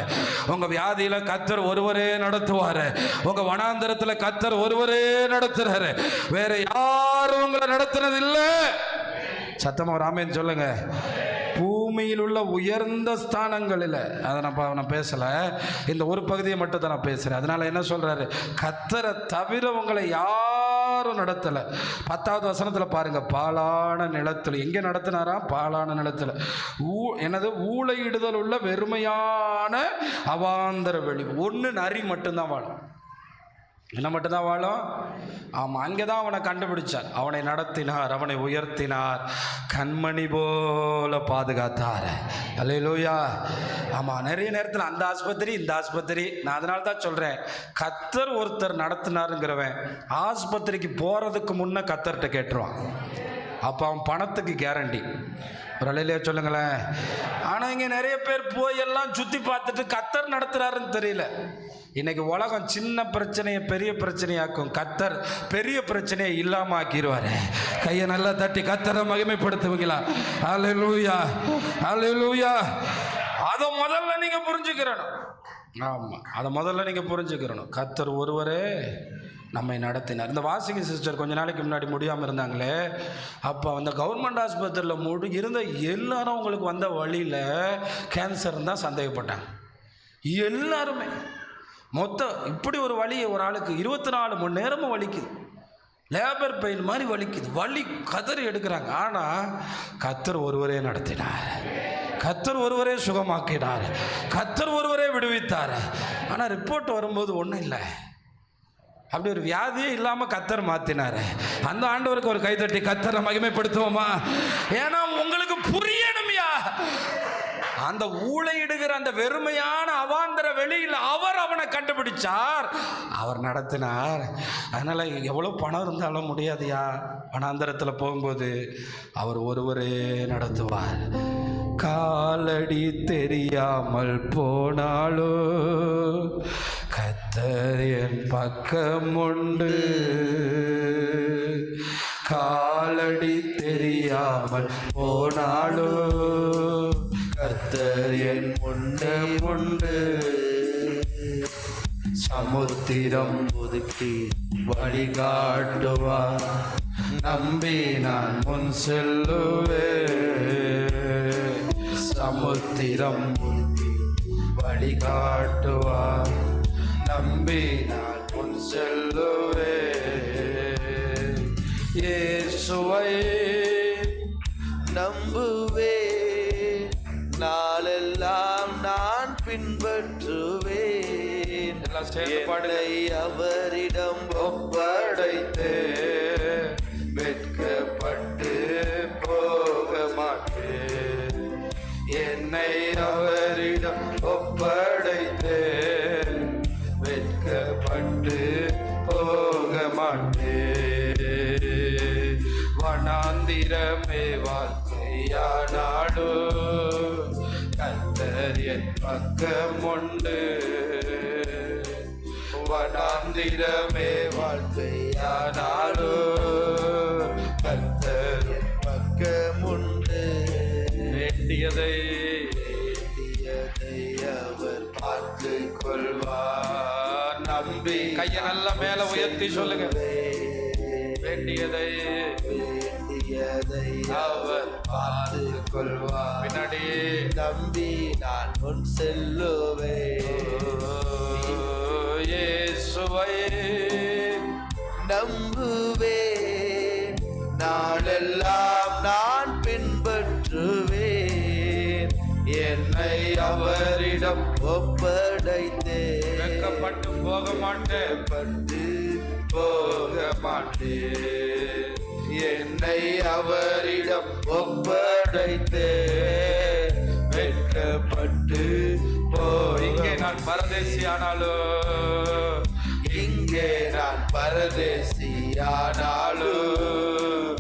உங்க வியாதியில கர்த்தர் ஒருவரே நடத்துவார், உங்க வனாந்தரத்தில் கர்த்தர் ஒருவரே நடத்துறாரு, வேற யாரும் உங்களை நடத்துறது இல்லை. சத்தமா ராமேன் சொல்லுங்க. பூமியில் உள்ள உயர்ந்த ஸ்தானங்களில் அதை நான் பேசலை, இந்த ஒரு பகுதியை மட்டும் தான் நான் பேசுகிறேன். அதனால என்ன சொல்றாரு, கர்த்தரை தவிர உங்களை யாரும் நடத்தலை. 10வது வசனத்தில் பாருங்க, பாழான நிலத்தில். எங்கே நடத்தினாராம்? பாழான நிலத்தில். என்னது? ஊளையிடுதல் உள்ள வெறுமையான அவாந்தர வெளி. ஒன்று நரி மட்டும்தான் வாழும். என்ன மட்டும்தான் வாழும்? ஆமாம், அங்கே தான் அவனை கண்டுபிடிச்சார், அவனை நடத்தினார், அவனை உயர்த்தினார், கண்மணி போல பாதுகாத்தார். அல்லேலூயா. ஆமாம், நிறைய நேரத்தில் அந்த ஆஸ்பத்திரி இந்த ஆஸ்பத்திரி. நான் அதனால தான் சொல்கிறேன், கர்த்தர் ஒருத்தர் நடத்தினாருங்கிறவன் ஆஸ்பத்திரிக்கு போகிறதுக்கு முன்னே கர்த்தர்கிட்ட கேட்டுருவான். அப்போ அவன் பணத்துக்கு கேரண்டி. ஒரு அலையிலே சொல்லுங்களேன். ஆனால் இங்கே நிறைய பேர் போய் எல்லாம் சுற்றி பார்த்துட்டு கர்த்தர் நடத்துகிறாருன்னு தெரியல. இன்னைக்கு உலகம் சின்ன பிரச்சனையை பெரிய பிரச்சனையாக்கும், கர்த்தர் பெரிய பிரச்சனையை இல்லாமல் ஆக்கிடுவார். கையை நல்லா தட்டி கர்த்தரை மகிமைப்படுத்துவீங்களா? அல்லேலூயா, அல்லேலூயா. அதை முதல்ல நீங்கள் புரிஞ்சுக்கிறணும். ஆமாம், அதை முதல்ல நீங்கள் புரிஞ்சுக்கிறணும். கர்த்தர் ஒருவரே நம்மை நடத்தினார். இந்த வாசிங்க சிஸ்டர் கொஞ்ச நாளைக்கு முன்னாடி முடியாமல் இருந்தாங்களே, அப்போ அந்த கவர்மெண்ட் ஆஸ்பத்திரியில் இருந்த எல்லாரும் அவங்களுக்கு வந்த வழியில் கேன்சர் தான் சந்தேகப்பட்டாங்க. எல்லாருமே மொத்தம் இப்படி ஒரு வலி, ஒரு ஆளுக்கு 24 மணி நேரமும் வலிக்குது, லேபர் பெயின் மாதிரி வலிக்குது, வலி கதறி எடுக்கிறாங்க. ஆனால் கர்த்தர் ஒருவரே நடத்தினார், கர்த்தர் ஒருவரே சுகமாக்கினார், கர்த்தர் ஒருவரே விடுவித்தார். ஆனால் ரிப்போர்ட் வரும்போது ஒன்றும் இல்லை, அப்படி ஒரு வியாதியே இல்லாமல் கர்த்தர் மாற்றினார். அந்த ஆண்டவருக்கு ஒரு கைதட்டி கர்த்தரை மகிமைப்படுத்துவோமா? ஏன்னா உங்களுக்கு புரியணும்யா, அந்த ஊளையிடுகிற அந்த வெறுமையான அவாந்தர வெளியில் அவர் அவனை கண்டுபிடிச்சார், அவர் நடத்தினார். அதனால் எவ்வளோ பணம் இருந்தாலும் முடியாதுயா, வனாந்தரத்தில் போகும்போது அவர் ஒருவரே நடத்துவார். காலடி தெரியாமல் போனாலோ கர்த்தர் என் பக்கம் உண்டு, காலடி தெரியாமல் போனாலோ கர்த்தர் என் முன்னே உண்டு. சமுத்திரம் ஒதுக்கி வழிகாட்டுவார், நம்பி நான் முன் செல்லுவேன். சமுத்திரம் ஒதுக்கி வழிகாட்டுவார், நம்பி நான் முன் செல்லுவேன். இயேசுவை நம்புவேன், நாளெல்லாம் நான் பின்பற்றுவேன். என்னை அவரிடம் ஒப்படைத்தேன், என் பக்கமுண்டு. வனாந்திரமே வாழ்க்கையானாலும் கர்த்தர் என் பக்கமுண்டு. வேண்டியதை அவர் பார்த்து கொள்வார். நம்பி கையை நல்ல மேல உயர்த்தி சொல்லுங்க. வேண்டியதை அவர் பார்த்து கொள்வார். பின்னாடி நம்பி நான் முன் செல்லுவேன். இயேசுவை நம்புவேன், நாளெல்லாம் நான் பின்பற்றுவேன். என்னை அவரிடம் ஒப்படைத்தேன். வெட்கப்பட்டு போக மாட்டேன், பட்டு போக மாட்டேன். என்னை அவரிடம் ஒப்படைத்தேன். வெட்கப்பட்டு இங்கே நான் பரதேசி ஆனாலும், இங்கே நான் பரதேசி ஆனாலும்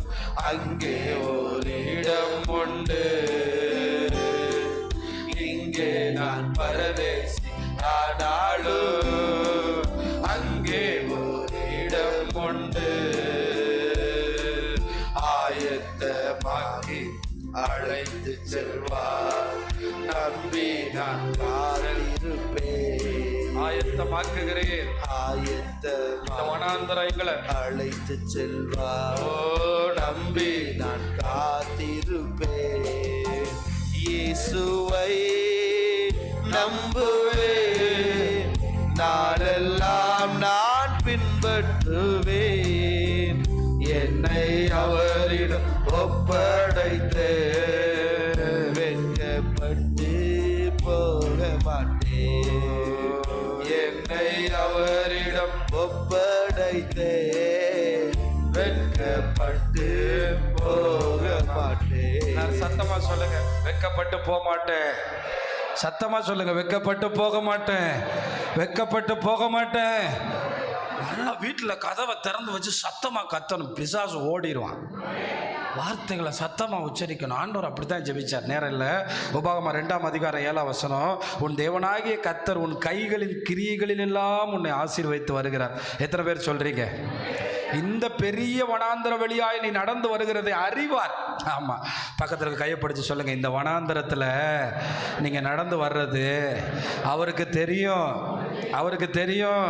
அங்கே ஒரு இடம் உண்டு. இங்கே நான் பரதேசி ஆனாலும் அங்கே ஒரு இடம் உண்டு. ஆயத்தமாக்கி அழைத்து செல்வார். நம்பி நான் காத்திருப்பேன். ஆயத்தமாக்குகிறேன். வனாந்தரங்களை அழைத்து செல்வார். ஓ நம்பி நான் காத்திருப்பேன். இயேசுவை நம்புவேன், நாளெல்லாம் நான் பின்பற்றுவேன். என்னை அவரிடம் ஒப்படைத்தேன். வெட்கப்பட்டு போக மாட்டேன். என்னை அவரிடம் ஒப்படைத்தேன். வெட்கப்பட்டு போக மாட்டேன். சத்தமா சொல்லுங்க, வெட்கப்பட்டு போக மாட்டேன். சத்தமா சொல்லுங்க, வெட்கப்பட்டு போக மாட்டேன். வெட்கப்பட்டு போக மாட்டேன். நல்லா வீட்டில் கதவை திறந்து வச்சு சத்தமாக கத்தணும், பிசாசு ஓடிடுவான். வார்த்தைகளை சத்தமாக உச்சரிக்கணும். ஆண்டவர் அப்படித்தான் ஜெபிச்சார். நேரம் இல்லை. உபாகமம் 2ஆம் அதிகாரம் 7ஆம் வசனம், உன் தேவனாகிய கர்த்தர் உன் கைகளின் கிரியைகளில் எல்லாம் உன்னை ஆசீர்வதித்து வருகிறார். எத்தனை பேர் சொல்றீங்க? இந்த பெரிய வனாந்தர வழியாய் நீ நடந்து வருகிறதை அறிவார். ஆமாம், பக்கத்தில் கையப்பிடிச்சு சொல்லுங்க, இந்த வனாந்தரத்தில் நீங்கள் நடந்து வர்றது அவருக்கு தெரியும். அவருக்கு தெரியும்.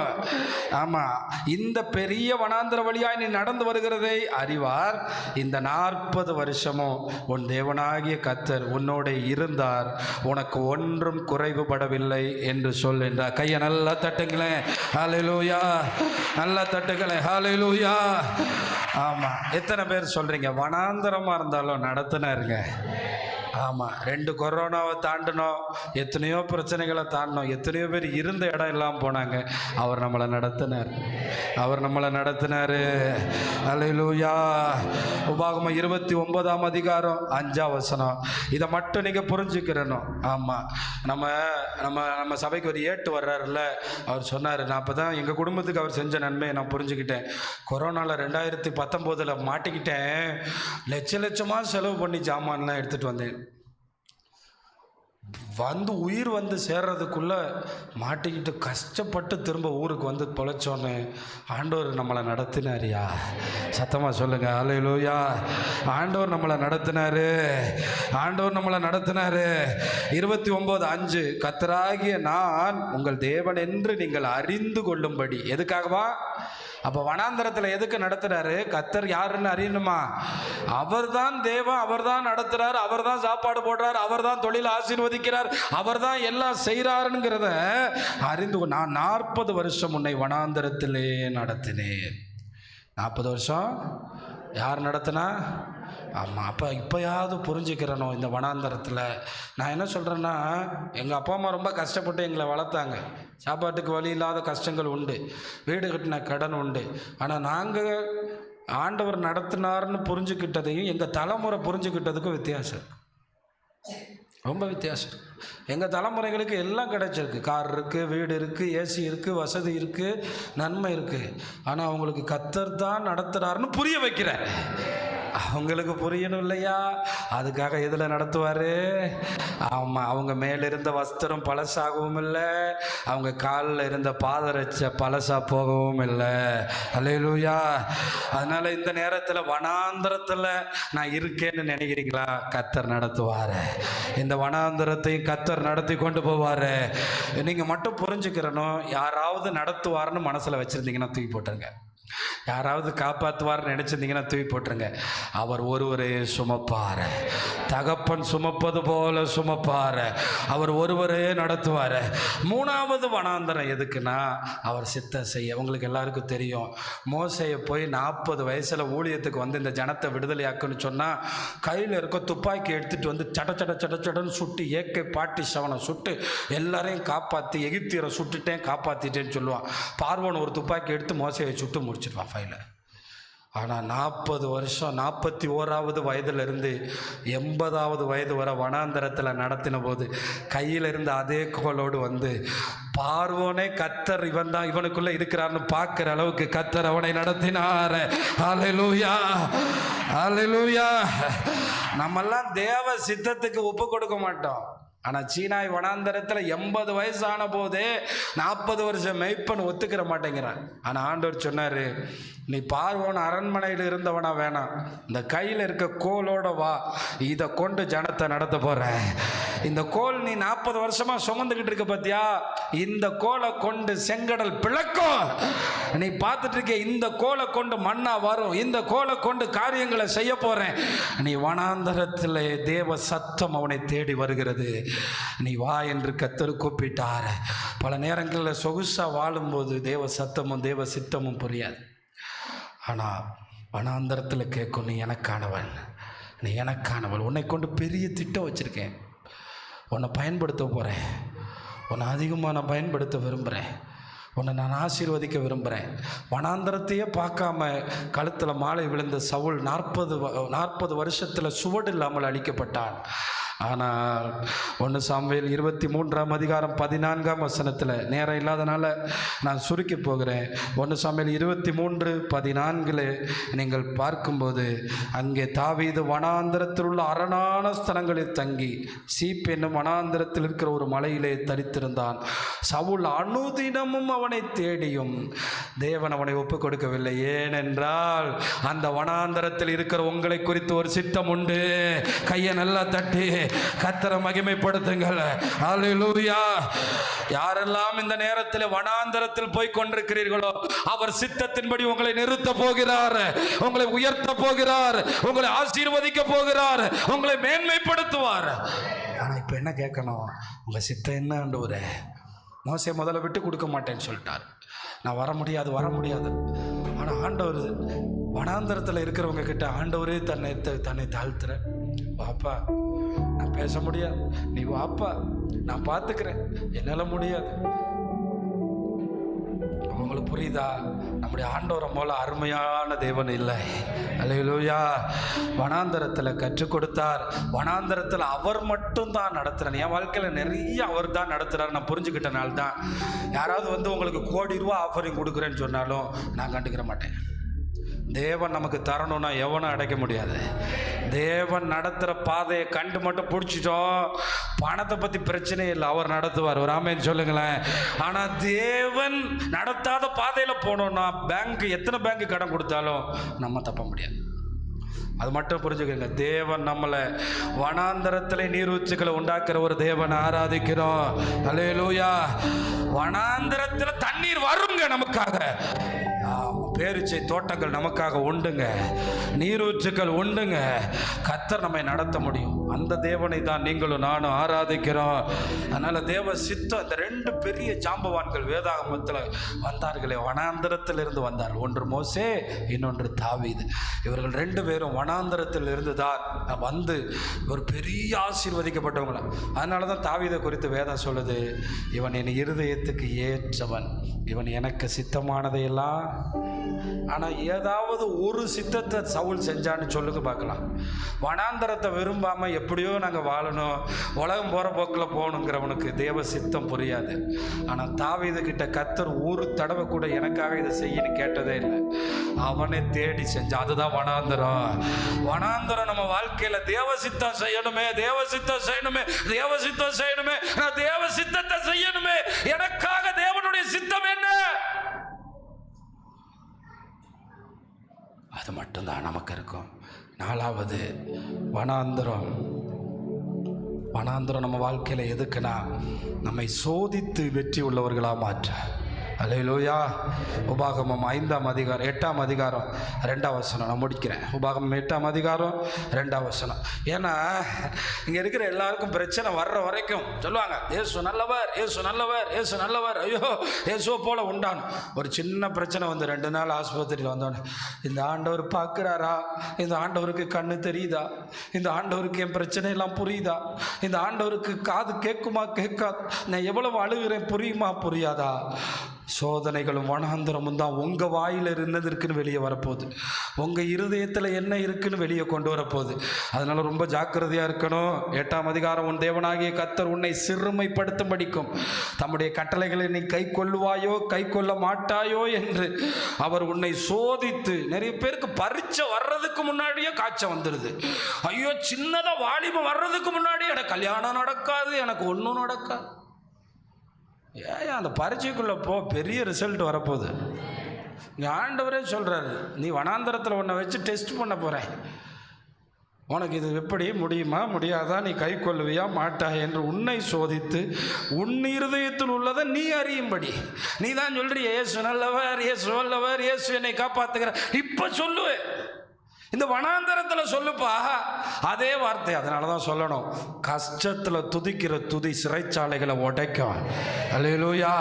ஆமாம், இந்த பெரிய வனாந்தர வழியாய் நீ நடந்து வருகிறதை அறிவார். இந்த 40 வருஷமும் உன் தேவனாகிய கர்த்தர் உன்னோட இருந்தார், உனக்கு ஒன்றும் குறைவுபடவில்லை என்று சொல் என்றார். கையை நல்லா தட்டுங்களேன். ஹல்லேலூயா. நல்லா தட்டுங்களேன். ஹல்லேலூயா. ஆமாம், எத்தனை பேர் சொல்கிறீங்க வனாந்தரமாக இருந்தாலும் நடத்துனாருங்க? ஆமாம், 2 கொரோனாவை தாண்டினோம், எத்தனையோ பிரச்சனைகளை தாண்டினோம், எத்தனையோ பேர் இருந்த இடம் எல்லாம் போனாங்க. அவர் நம்மளை நடத்தினார். அவர் நம்மளை நடத்தினார். அல்லேலூயா. உபாகமம் 29ஆம் அதிகாரம் 5ஆம் வசனம். இதை மட்டும் நீங்கள் புரிஞ்சுக்கிறணும். ஆமாம், நம்ம நம்ம நம்ம சபைக்கு ஒரு ஏட்டு வர்றாருல்ல, அவர் சொன்னார், நான் அப்போ தான் எங்கள் குடும்பத்துக்கு அவர் செஞ்ச நன்மையை நான் புரிஞ்சுக்கிட்டேன். கொரோனாவில் 2019 மாட்டிக்கிட்டேன். லட்சமாக செலவு பண்ணி ஜாமான்லாம் எடுத்துகிட்டு வந்தேன். உயிர் வந்து சேர்றதுக்குள்ளே மாட்டிக்கிட்டு கஷ்டப்பட்டு திரும்ப ஊருக்கு வந்து பொழைச்சோன்னு ஆண்டவர் நம்மளை நடத்தினாரியா? சத்தமாக சொல்லுங்கள். அல்லேலூயா. ஆண்டவர் நம்மளை நடத்தினார். ஆண்டவர் நம்மளை நடத்தினார். 29:5, கர்த்தராகிய நான் உங்கள் தேவன் என்று நீங்கள் அறிந்து கொள்ளும்படி. எதுக்காகவா? அப்போ வனாந்தரத்தில் எதுக்கு நடத்துறாரு? கர்த்தர் யாருன்னு அறியணுமா? அவர் தான் தேவன், அவர் தான் நடத்துறார், அவர் தான் சாப்பாடு போடுறார், அவர் தான் தொழில் ஆசீர்வதிக்கிறார், அவர் தான் எல்லாம் செய்கிறாருங்கிறத அறிந்து. நான் 40 வருஷம் உன்னை வனாந்தரத்திலே நடத்தினேன். 40 வருஷம் யார் நடத்தினா? ஆமாம், அப்போ இப்போயாவது புரிஞ்சுக்கிறனோ இந்த வனாந்தரத்தில். நான் என்ன சொல்கிறேன்னா, எங்கள் அப்பா அம்மா ரொம்ப கஷ்டப்பட்டு எங்களை வளர்த்தாங்க. சாப்பாட்டுக்கு வழி இல்லாத கஷ்டங்கள் உண்டு, வீடு கட்டின கடன் உண்டு. ஆனால் நாங்கள் ஆண்டவர் நடத்தினார்னு புரிஞ்சுக்கிட்டதையும் எங்கள் தலைமுறை புரிஞ்சுக்கிட்டதுக்கும் வித்தியாசம், ரொம்ப வித்தியாசம். எங்கள் தலைமுறைகளுக்கு எல்லாம் கிடைச்சிருக்கு. கார் இருக்குது, வீடு இருக்குது, ஏசி இருக்குது, வசதி இருக்குது, நன்மை இருக்குது. ஆனால் அவங்களுக்கு கர்த்தர் தான் நடத்துகிறாருன்னு புரிய வைக்கிறார். அவங்களுக்கு புரியணும் இல்லையா? அதுக்காக எதில் நடத்துவார்? ஆமாம், அவங்க மேலே இருந்த வஸ்திரம் பழசாகவும் இல்லை, அவங்க காலில் இருந்த பாதரட்சை பழசா போகவும் இல்லை. அல்லேலூயா. அதனால் இந்த நேரத்தில் வனாந்தரத்தில் நான் இருக்கேன்னு நினைக்கிறீங்களா? கர்த்தர் நடத்துவார். இந்த வனாந்தரத்தையும் கர்த்தர் நடத்தி கொண்டு போவார். நீங்கள் மட்டும் புரிஞ்சுக்கிறணும், யாராவது நடத்துவார்னு மனசில் வச்சுருந்தீங்கன்னா தூக்கி போட்டுருங்க. யாராவது காப்பாற்றுவார்னு நினச்சிருந்தீங்கன்னா தூக்கி போட்டுருங்க. அவர் ஒருவரே சுமப்பார். தகப்பன் சுமப்பது போல சுமப்பார். அவர் ஒருவரே நடத்துவார். மூணாவது வனாந்தரம் எதுக்குன்னா, அவர் சித்தம் செய்ய. உங்களுக்கு எல்லாருக்கும் தெரியும், மோசேயை போய் 40 வயசில் ஊழியத்துக்கு வந்து இந்த ஜனத்தை விடுதலையாக்குன்னு சொன்னால், கையில் இருக்க துப்பாக்கி எடுத்துகிட்டு வந்து சடன்னு சுட்டு AK-47 சுட்டு எல்லாரையும் காப்பாற்றி, எகிப்தியரை சுட்டுட்டேன் காப்பாற்றிட்டேன்னு சொல்லுவான். பார்வோன் ஒரு துப்பாக்கி எடுத்து மோசையை சுட்டு முடிச்சிடுவான் ஃபைல. ஆனால் 40 வருஷம் 41வது வயதிலிருந்து 80வது வயது வரை வனாந்தரத்தில் நடத்தின போது கையில் இருந்த அதே கோலோடு வந்து பார்வோனே கர்த்தர் இவன் தான் இவனுக்குள்ளே இருக்கிறார்னு பார்க்குற அளவுக்கு கர்த்தர் அவனை நடத்தினார். அல்லேலூயா, அல்லேலூயா. நம்மெல்லாம் தேவ சித்தத்துக்கு ஒப்பு கொடுக்க மாட்டோம். ஆனால் சீனாய் வனாந்தரத்தில் 80 வயசான போதே 40 வருஷம் மெய்ப்பன் ஒத்துக்கிற மாட்டேங்கிறான். ஆனால் ஆண்டவர் சொன்னார், நீ பார்வோன் அரண்மனையில் இருந்தவனா வேணாம், இந்த கையில் இருக்க கோலோட வா, இதை கொண்டு ஜனத்தை நடத்த போகிறேன். இந்த கோல் நீ 40 வருஷமாக சுமந்துக்கிட்டு இருக்க பார்த்தியா, இந்த கோலை கொண்டு செங்கடல் பிளக்கும். நீ பார்த்துட்டு இருக்க, இந்த கோலை கொண்டு மண்ணா வரும், இந்த கோலை கொண்டு காரியங்களை செய்ய போகிறேன். நீ வனாந்தரத்தில் தேவ சத்தம் அவனை தேடி வருகிறது, நீ வா என்று கர்த்தர் கூப்பிட்டார். பல நேரங்களில் சொகுசாக வாழும்போது தேவ சத்தமும் தேவ சித்தமும் புரியாது. ஆனால் வனாந்தரத்தில் கேட்கும், நீ எனக்கானவன், நீ எனக்கானவன், உன்னை கொண்டு பெரிய திட்டம் வச்சுருக்கேன், உன்னை பயன்படுத்த போகிறேன், உன்னை அதிகமாக நான் பயன்படுத்த விரும்புகிறேன், உன்னை நான் ஆசீர்வதிக்க விரும்புகிறேன். வனாந்தரத்தையே பார்க்காம கழுத்தில் மாலை விழுந்த சவுல் 40 வருஷத்தில் சுவடு இல்லாமல் அழிக்கப்பட்டான். ஆனால் 1 சாமுவேல் 23:14 நேரம் இல்லாதனால நான் சுருக்கி போகிறேன். 1 சாமுவேல் 23:14 நீங்கள் பார்க்கும்போது, அங்கே தாவீது வனாந்தரத்தில் உள்ள அரணான ஸ்தலங்களில் தங்கி சீப் என்னும் வனாந்தரத்தில் இருக்கிற ஒரு மலையிலே தரித்திருந்தான். சவுல் அனுதினமும் அவனை தேடியும் தேவன் அவனை ஒப்புக் கொடுக்கவில்லை. ஏனென்றால் அந்த வனாந்தரத்தில் இருக்கிற உங்களை குறித்து ஒரு சித்தம் உண்டு. கையை நல்லா தட்டி கர்த்தரை மகிமைப்படுத்துங்கள். அல்லேலூயா. யாரெல்லாம் இந்த நேரத்தில் வனாந்தரத்தில் போய் கொண்டிருக்கிறீர்களோ, அவர் சித்தத்தின்படி உங்களை நிறுத்த போகிறார், உங்களை உயர்த்த போகிறார், உங்களை ஆசீர்வதிக்க போகிறார், உங்களை மேன்மைப்படுத்துவார். ஆனால் இப்போ என்ன கேட்கணும்? உங்கள் சித்தம் என்ன ஆண்டவரே? மோசே முதல்ல விட்டு கொடுக்க மாட்டேன்னு சொல்லிட்டார். நான் வர முடியாது. ஆனால் ஆண்டவர் வனாந்தரத்தில் இருக்கிறவங்க கிட்ட, ஆண்டவரே தன்னை தாழ்த்துற, வாப்பா நான் பேச முடியாது, நீ வாப்பா நான் பார்த்துக்கிறேன், என்னால் முடியாது. உங்களுக்கு புரியுதா? நம்முடைய ஆண்டவரை போல அருமையான தேவன் இல்லை. அல்லேலூயா. வனாந்தரத்தில் கற்றுக் கொடுத்தார். வனாந்தரத்தில் அவர் மட்டும் தான் நடத்துகிறார். என் வாழ்க்கையில் நிறைய அவர் தான் நடத்துகிறார். நான் புரிஞ்சுக்கிட்டனால தான். யாராவது வந்து உங்களுக்கு ₹1 கோடி ஆஃபரிங் கொடுக்குறேன்னு சொன்னாலும் நான் கண்டுக்கிற மாட்டேன். தேவன் நமக்கு தரணும்னா எவனும் அடைக்க முடியாது. தேவன் நடத்துகிற பாதையை கண்டு மட்டும் பிடிச்சிட்டோம், பணத்தை பற்றி பிரச்சனையே இல்லை, அவர் நடத்துவார். ஒரு ஆமென் சொல்லுங்களேன். ஆனால் தேவன் நடத்தாத பாதையில் போனோம்னா எத்தனை பேங்க் கடன் கொடுத்தாலும் நம்ம தப்ப முடியாது. அது மட்டும் புரிஞ்சுக்கோங்க. தேவன் நம்மளை வனாந்தரத்தில் நீரூற்றுகளை உண்டாக்குற ஒரு தேவனை ஆராதிக்கிறோம். அல்லேலூயா. வனாந்தரத்தில் தண்ணீர் வருங்க நமக்காக. பேரிச்சை தோட்டங்கள் நமக்காக உண்டுங்க, நீரூற்றுக்கள் உண்டுங்க. கர்த்தர் நம்மை நடத்த முடியும். அந்த தேவனை தான் நீங்களும் நானும் ஆராதிக்கிறோம். அதனால தேவ சித்தம். இந்த 2 பெரிய ஜாம்பவான்கள் வேதாகமத்தில் வந்தார்களே, வனாந்தரத்தில் இருந்து வந்தார்கள். ஒன்று மோசே, இன்னொன்று தாவீது. இவர்கள் 2 பேரும் வனாந்தரத்தில் இருந்து தான் வந்து ஒரு பெரிய ஆசீர்வதிக்கப்பட்டவங்கள. அதனால தான் தாவீதை குறித்து வேதம் சொல்லுது, இவன் என் இருதயத்துக்கு ஏற்றவன், இவன் எனக்கு சித்தமானதையெல்லாம் ஆனால் ஏதாவது ஒரு சித்தத்தை சவுல் செஞ்சான்னு சொல்லுங்க பார்க்கலாம். வனாந்தரத்தை விரும்பாமல் எப்படியோ நாங்கள் வாழணும், உலகம் போகிற போக்கில் போகணுங்கிறவனுக்கு தேவ சித்தம் புரியாது. ஆனால் தாவீது கிட்ட கர்த்தர் ஒரு தடவை கூட எனக்காக இதை செய்யன்னு கேட்டதே இல்லை. அவனே தேடி செஞ்சான். அதுதான் வனாந்தரம். வனாந்தரம் நம்ம வாழ்க்கையில் தேவ சித்தம் செய்யணுமே, தேவ சித்தம் செய்யணுமே, தேவ சித்தம் செய்யணுமே, நான் தேவ சித்தத்தை செய்யணுமே. எனக்காக தேவனுடைய சித்தம் என்ன? அது மட்டும்தான் நமக்கு இருக்கும். 4வது வனாந்தரம். வனாந்தரம் நம்ம வாழ்க்கையில் எதுக்குன்னா நம்மை சோதித்து வெற்றி உள்ளவர்களாக மாற்ற. அல்லேலூயா. உபாகமம் 5ஆம் அதிகாரம் 8ஆம் அதிகாரம் 2ஆம் வசனம். நான் முடிக்கிறேன். உபாகமம் 8ஆம் அதிகாரம் 2ஆம் வசனம். ஏன்னா இங்கே இருக்கிற எல்லாருக்கும் பிரச்சனை வர்ற வரைக்கும் சொல்லுவாங்க, இயேசு நல்லவர், இயேசு நல்லவர், இயேசு நல்லவர், ஐயோ இயேசுவை போல உண்டான். ஒரு சின்ன பிரச்சனை வந்து 2 நாள் ஆஸ்பத்திரியில் வந்தோன்னே, இந்த ஆண்டவர் பார்க்குறாரா, இந்த ஆண்டவருக்கு கண்ணு தெரியுதா, இந்த ஆண்டவருக்கு என் பிரச்சனையெல்லாம் புரியுதா, இந்த ஆண்டவருக்கு காது கேட்குமா கேட்காது, நான் எவ்வளவு அழுகிறேன் புரியுமா புரியாதா? சோதனைகளும் வனாந்தரமும் தான் உங்கள் வாயில் என்னது இருக்குன்னு வெளியே வரப்போகுது, உங்கள் இருதயத்தில் என்ன இருக்குன்னு வெளியே கொண்டு வரப்போகுது. அதனால் ரொம்ப ஜாக்கிரதையாக இருக்கணும். 8ஆம் அதிகாரம், உன் தேவனாகிய கர்த்தர் உன்னை சிறுமைப்படுத்தும் படிக்கும் தம்முடைய கட்டளைகளை நீ கை கொள்ளுவாயோ கை கொள்ள மாட்டாயோ என்று அவர் உன்னை சோதித்து. நிறைய பேருக்கு பரீட்சை வர்றதுக்கு முன்னாடியே காய்ச்சல் வந்துடுது. ஐயோ சின்னதாக வாலிபம் வர்றதுக்கு முன்னாடி எனக்கு கல்யாணம் நடக்காது, எனக்கு ஒன்றும் நடக்காது. ஏன் அந்த பரீட்சைக்குள்ளே பெரிய ரிசல்ட் வரப்போகுது. இங்கே ஆண்டவரே சொல்கிறாரு, நீ வனாந்தரத்தில் உன்னை வச்சு டெஸ்ட் பண்ண போகிறேன், உனக்கு இது எப்படி முடியுமா முடியாதா, நீ கை கொள்ளுவியா மாட்டா என்று உன்னை சோதித்து உன் இருதயத்தில் உள்ளதை நீ அறியும்படி. நீ தான் சொல்றிய இயேசு நல்லவர், இயேசு வல்லவர், இயேசு என்னை காப்பாற்றுகிற, இப்போ சொல்லு, இந்த வனாந்தரத்தில் சொல்லுப்பா. அதே வார்த்தை. அதனால தான் சொல்லணும், கஷ்டத்தில் துதிக்கிற துதி சிறைச்சாலைகளை உடைக்கும். அல்லேலூயா.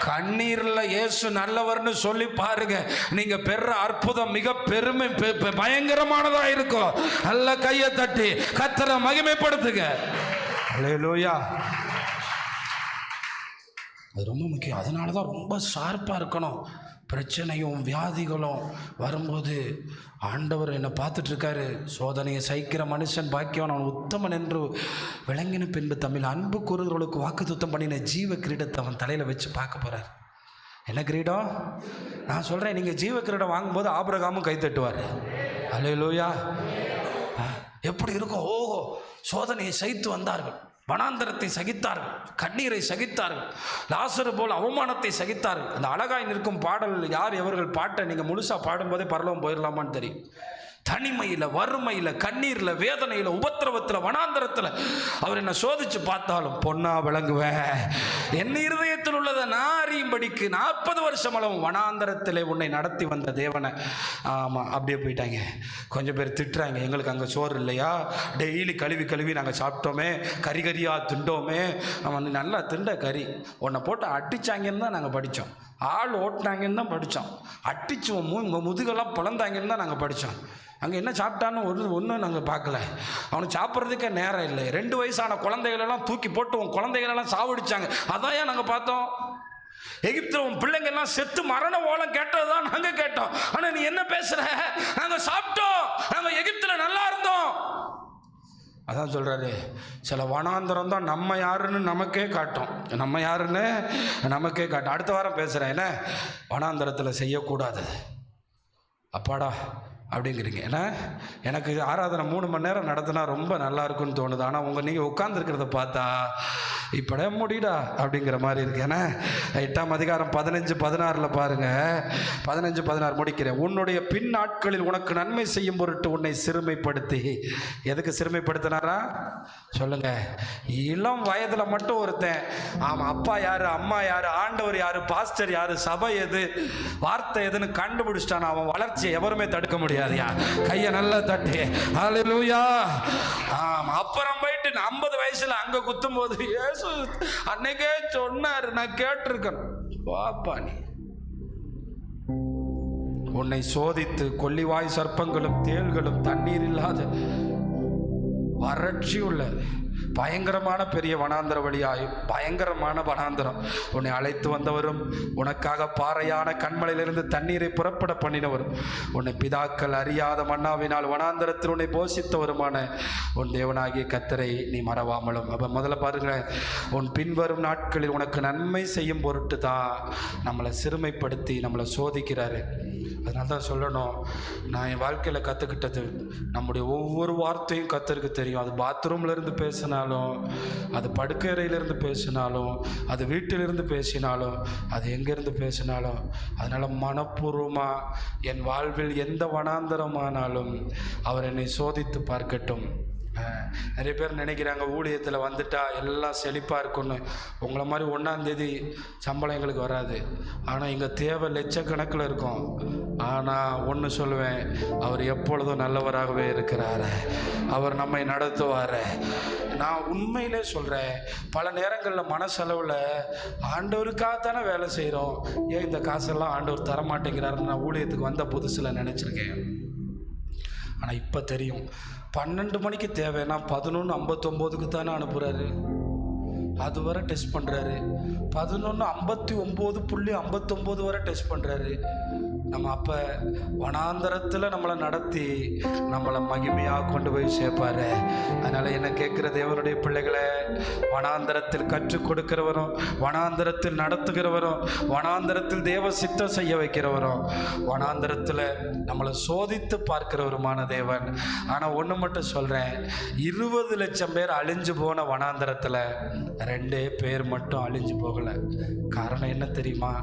கண்ணீரில் இயேசு நல்லவர்னு சொல்லி பாருங்க, நீங்க பெற அற்புதம் மிக பெருமை பயங்கரமானதா இருக்கும். நல்ல கையை தட்டி கர்த்தரை மகிமைப்படுத்துங்க. அல்லேலூயா. அது ரொம்ப முக்கியம். அதனால தான் ரொம்ப ஷார்ப்பாக இருக்கணும். பிரச்சனையும் வியாதிகளும் வரும்போது ஆண்டவர் என்னை பார்த்துட்ருக்காரு. சோதனையை சகிக்கிற மனுஷன் பாக்கியவன், அவன் உத்தமன் என்று விளங்கின பின்பு தமிழ் அன்பு கூறுகிறவர்களுக்கு வாக்குத்தத்தம் பண்ணின ஜீவ கிரீடத்தை அவன் தலையில் வச்சு பார்க்க போகிறார். என்ன கிரீடம்? நான் சொல்கிறேன், நீங்கள் ஜீவ கிரீடம் வாங்கும்போது ஆபிரகாமும் கை தட்டுவார். அல்லேலூயா. எப்படி இருக்கும்? ஓஹோ, சோதனையை சகித்து வந்தார்கள், வனாந்தரத்தை சகித்தார்கள், கண்ணீரை சகித்தார்கள், லாசரு போல் அவமானத்தை சகித்தார்கள். அந்த அழகாய் நிற்கும் பாடல் யார் எவர்கள் பாட்டை நீங்கள் முழுசாக பாடும்போதே பரலோகம் போயிடலாமான்னு தெரியும். தனிமையில், வறுமையில், கண்ணீரில், வேதனையில், உபத்திரவத்தில், வனாந்தரத்தில் அவர் என்னை சோதித்து பார்த்தாலும் பொன்னா விளங்குவேன். என் இருதயத்தில் உள்ளதை நான் அறியும்படிக்கு 40 வருஷம் அளவும் வனாந்தரத்தில் உன்னை நடத்தி வந்த தேவனை. ஆமாம், அப்படியே போயிட்டாங்க. கொஞ்சம் பேர் திட்டுறாங்க, எங்களுக்கு அங்கே சோறு இல்லையா, டெய்லி கழுவி கழுவி நாங்கள் சாப்பிட்டோமே, கறி கறியாக திண்டோமே. அவன் நல்லா திண்ட கறி, உன்னை போட்டு அடித்தாங்கன்னு தான் நாங்கள் படித்தோம், ஆள் ஓட்டினாங்கன்னு தான் படித்தோம், அடிச்சு முதுகெல்லாம் பிளந்தாங்கன்னு தான் நாங்கள் படித்தோம். அங்கே என்ன சாப்பிட்டான்னு ஒன்றும் நாங்கள் பார்க்கல. அவனுக்கு சாப்பிட்றதுக்கே நேரம் இல்லை. 2 வயசான குழந்தைகளெல்லாம் தூக்கி போட்டு உன் குழந்தைகளெல்லாம் சாவடிச்சாங்க, அதான் ஏன் நாங்கள் பார்த்தோம். எகிப்தில் உன் பிள்ளைங்கள்லாம் செத்து மரண ஓலம் கேட்டது தான் நாங்கள் கேட்டோம். ஆனால் நீ என்ன பேசுகிற? நாங்கள் சாப்பிட்டோம், நாங்கள் எகிப்தில் நல்லா இருந்தோம். அதான் சொல்கிறாரு, சில வனாந்தரம் தான் நம்ம யாருன்னு நமக்கே காட்டும், நம்ம யாருன்னு நமக்கே காட்டும். அடுத்த வாரம் பேசுகிறேன், என்ன வனாந்தரத்தில் செய்யக்கூடாது அப்பாடா அப்படிங்கிறீங்க. ஏன்னா எனக்கு ஆராதனை 3 மணி நேரம் நடத்தினா ரொம்ப நல்லா இருக்குன்னு தோணுது. ஆனால் நீங்கள் உட்காந்துருக்கிறத பார்த்தா இப்பட முடியடா அப்படிங்கிற மாதிரி இருக்கு. ஏன்னா 8ஆம் அதிகாரம் 15-16 பாருங்கள். 15-16 முடிக்கிறேன். உன்னுடைய பின் நாட்களில் உனக்கு நன்மை செய்யும் பொருட்டு உன்னை சிறுமைப்படுத்தி. எதுக்கு சிறுமைப்படுத்தினாரா சொல்லுங்க? இளம் வயதில் மட்டும் ஒருத்தன், ஆமாம், அப்பா யார், அம்மா யார், ஆண்டவர் யார், பாஸ்டர் யார், சபை எது, வார்த்தை எதுன்னு கண்டுபிடிச்சிட்டான். அவன் வளர்ச்சியை எவருமே தடுக்க முடியாதுயா. கையை நல்லா தட்டி ஹல்லேலூயா. அப்புறம் போயிட்டு 50 வயசுல அங்க குத்தும் போது இயேசு அன்னைக்கே சொன்னாரு, நான் கேட்டிருக்கேன். வாப்பா, நீ உன்னை சோதித்து கொள்ளிவாய் சர்ப்பங்களும் தேள்களும் தண்ணீர் இல்லாத வறட்சி உள்ள பயங்கரமான பெரிய வனாந்தர வழியாய், பயங்கரமான வனாந்தரம். உன்னை அழைத்து வந்தவரும், உனக்காக பாறையான கண்மலையிலிருந்து தண்ணீரை புறப்பட பண்ணினவரும், உன்னை பிதாக்கள் அறியாத மன்னாவினால் வனாந்தரத்தில் உன்னை போஷித்தவருமான உன் தேவனாகிய கர்த்தரை நீ மறவாமலும். அப்போ முதல்ல பாருங்களேன், உன் பின்வரும் நாட்களில் உனக்கு நன்மை செய்யும் பொருட்டு தான் நம்மளை சிறுமைப்படுத்தி நம்மளை சோதிக்கிறாரு. அதனால தான் சொல்லணும், நான் என் வாழ்க்கையில் கற்றுக்கிட்டது, நம்முடைய ஒவ்வொரு வார்த்தையும் கர்த்தருக்கு தெரியும். அது பாத்ரூமில் இருந்து பேசினாலும், அது படுக்கை அறையிலிருந்து பேசினாலும், அது வீட்டிலிருந்து பேசினாலும், அது எங்கேருந்து பேசினாலும். அதனால் மனப்பூர்வமாக என் வாழ்வில் எந்த வனாந்தரமானாலும் அவர் என்னை சோதித்து பார்க்கட்டும். நிறைய பேர் நினைக்கிறாங்க ஊழியத்தில் வந்துட்டா எல்லாம் செழிப்பாக இருக்குன்னு. உங்களை மாதிரி 1ஆம் தேதி சம்பளம் எங்களுக்கு வராது, ஆனால் எங்கள் தேவை லட்சக்கணக்கில் இருக்கும். ஆனால் ஒன்று சொல்லுவேன், அவர் எப்பொழுதும் நல்லவராகவே இருக்கிறார், அவர் நம்மை நடத்துவார். நான் உண்மையிலே சொல்கிறேன், பல நேரங்களில் மனசளவில் ஆண்டவருக்காகத்தானே வேலை செய்கிறோம், ஏன் இந்த காசெல்லாம் ஆண்டவர் தரமாட்டேங்கிறாருன்னு நான் ஊழியத்துக்கு வந்த புதுசில் நினச்சிருக்கேன். ஆனால் இப்போ தெரியும், 12 மணிக்கு தேவைன்னா 11:59க்கு தானே அனுப்புகிறாரு. அது வரை டெஸ்ட் பண்ணுறாரு. 11:59.59 வரை டெஸ்ட் பண்ணுறாரு. நம்ம அப்போ வனாந்தரத்தில் நம்மளை நடத்தி நம்மளை மகிமையாக கொண்டு போய் சேர்ப்பார். அதனால் என்ன கேட்குற தேவனுடைய பிள்ளைகளை, வனாந்தரத்தில் கற்றுக் கொடுக்கிறவரும், வனாந்தரத்தில் நடத்துகிறவரும், வனாந்தரத்தில் தேவ சித்தம் செய்ய வைக்கிறவரும், வனாந்தரத்தில் நம்மளை சோதித்து பார்க்கிறவருமான தேவன். ஆனால் ஒன்று மட்டும் சொல்கிறேன், 20 லட்சம் பேர் அழிஞ்சு போன வனாந்தரத்தில் 2 பேர் மட்டும் அழிஞ்சு போகலை. காரணம் என்ன தெரியுமா?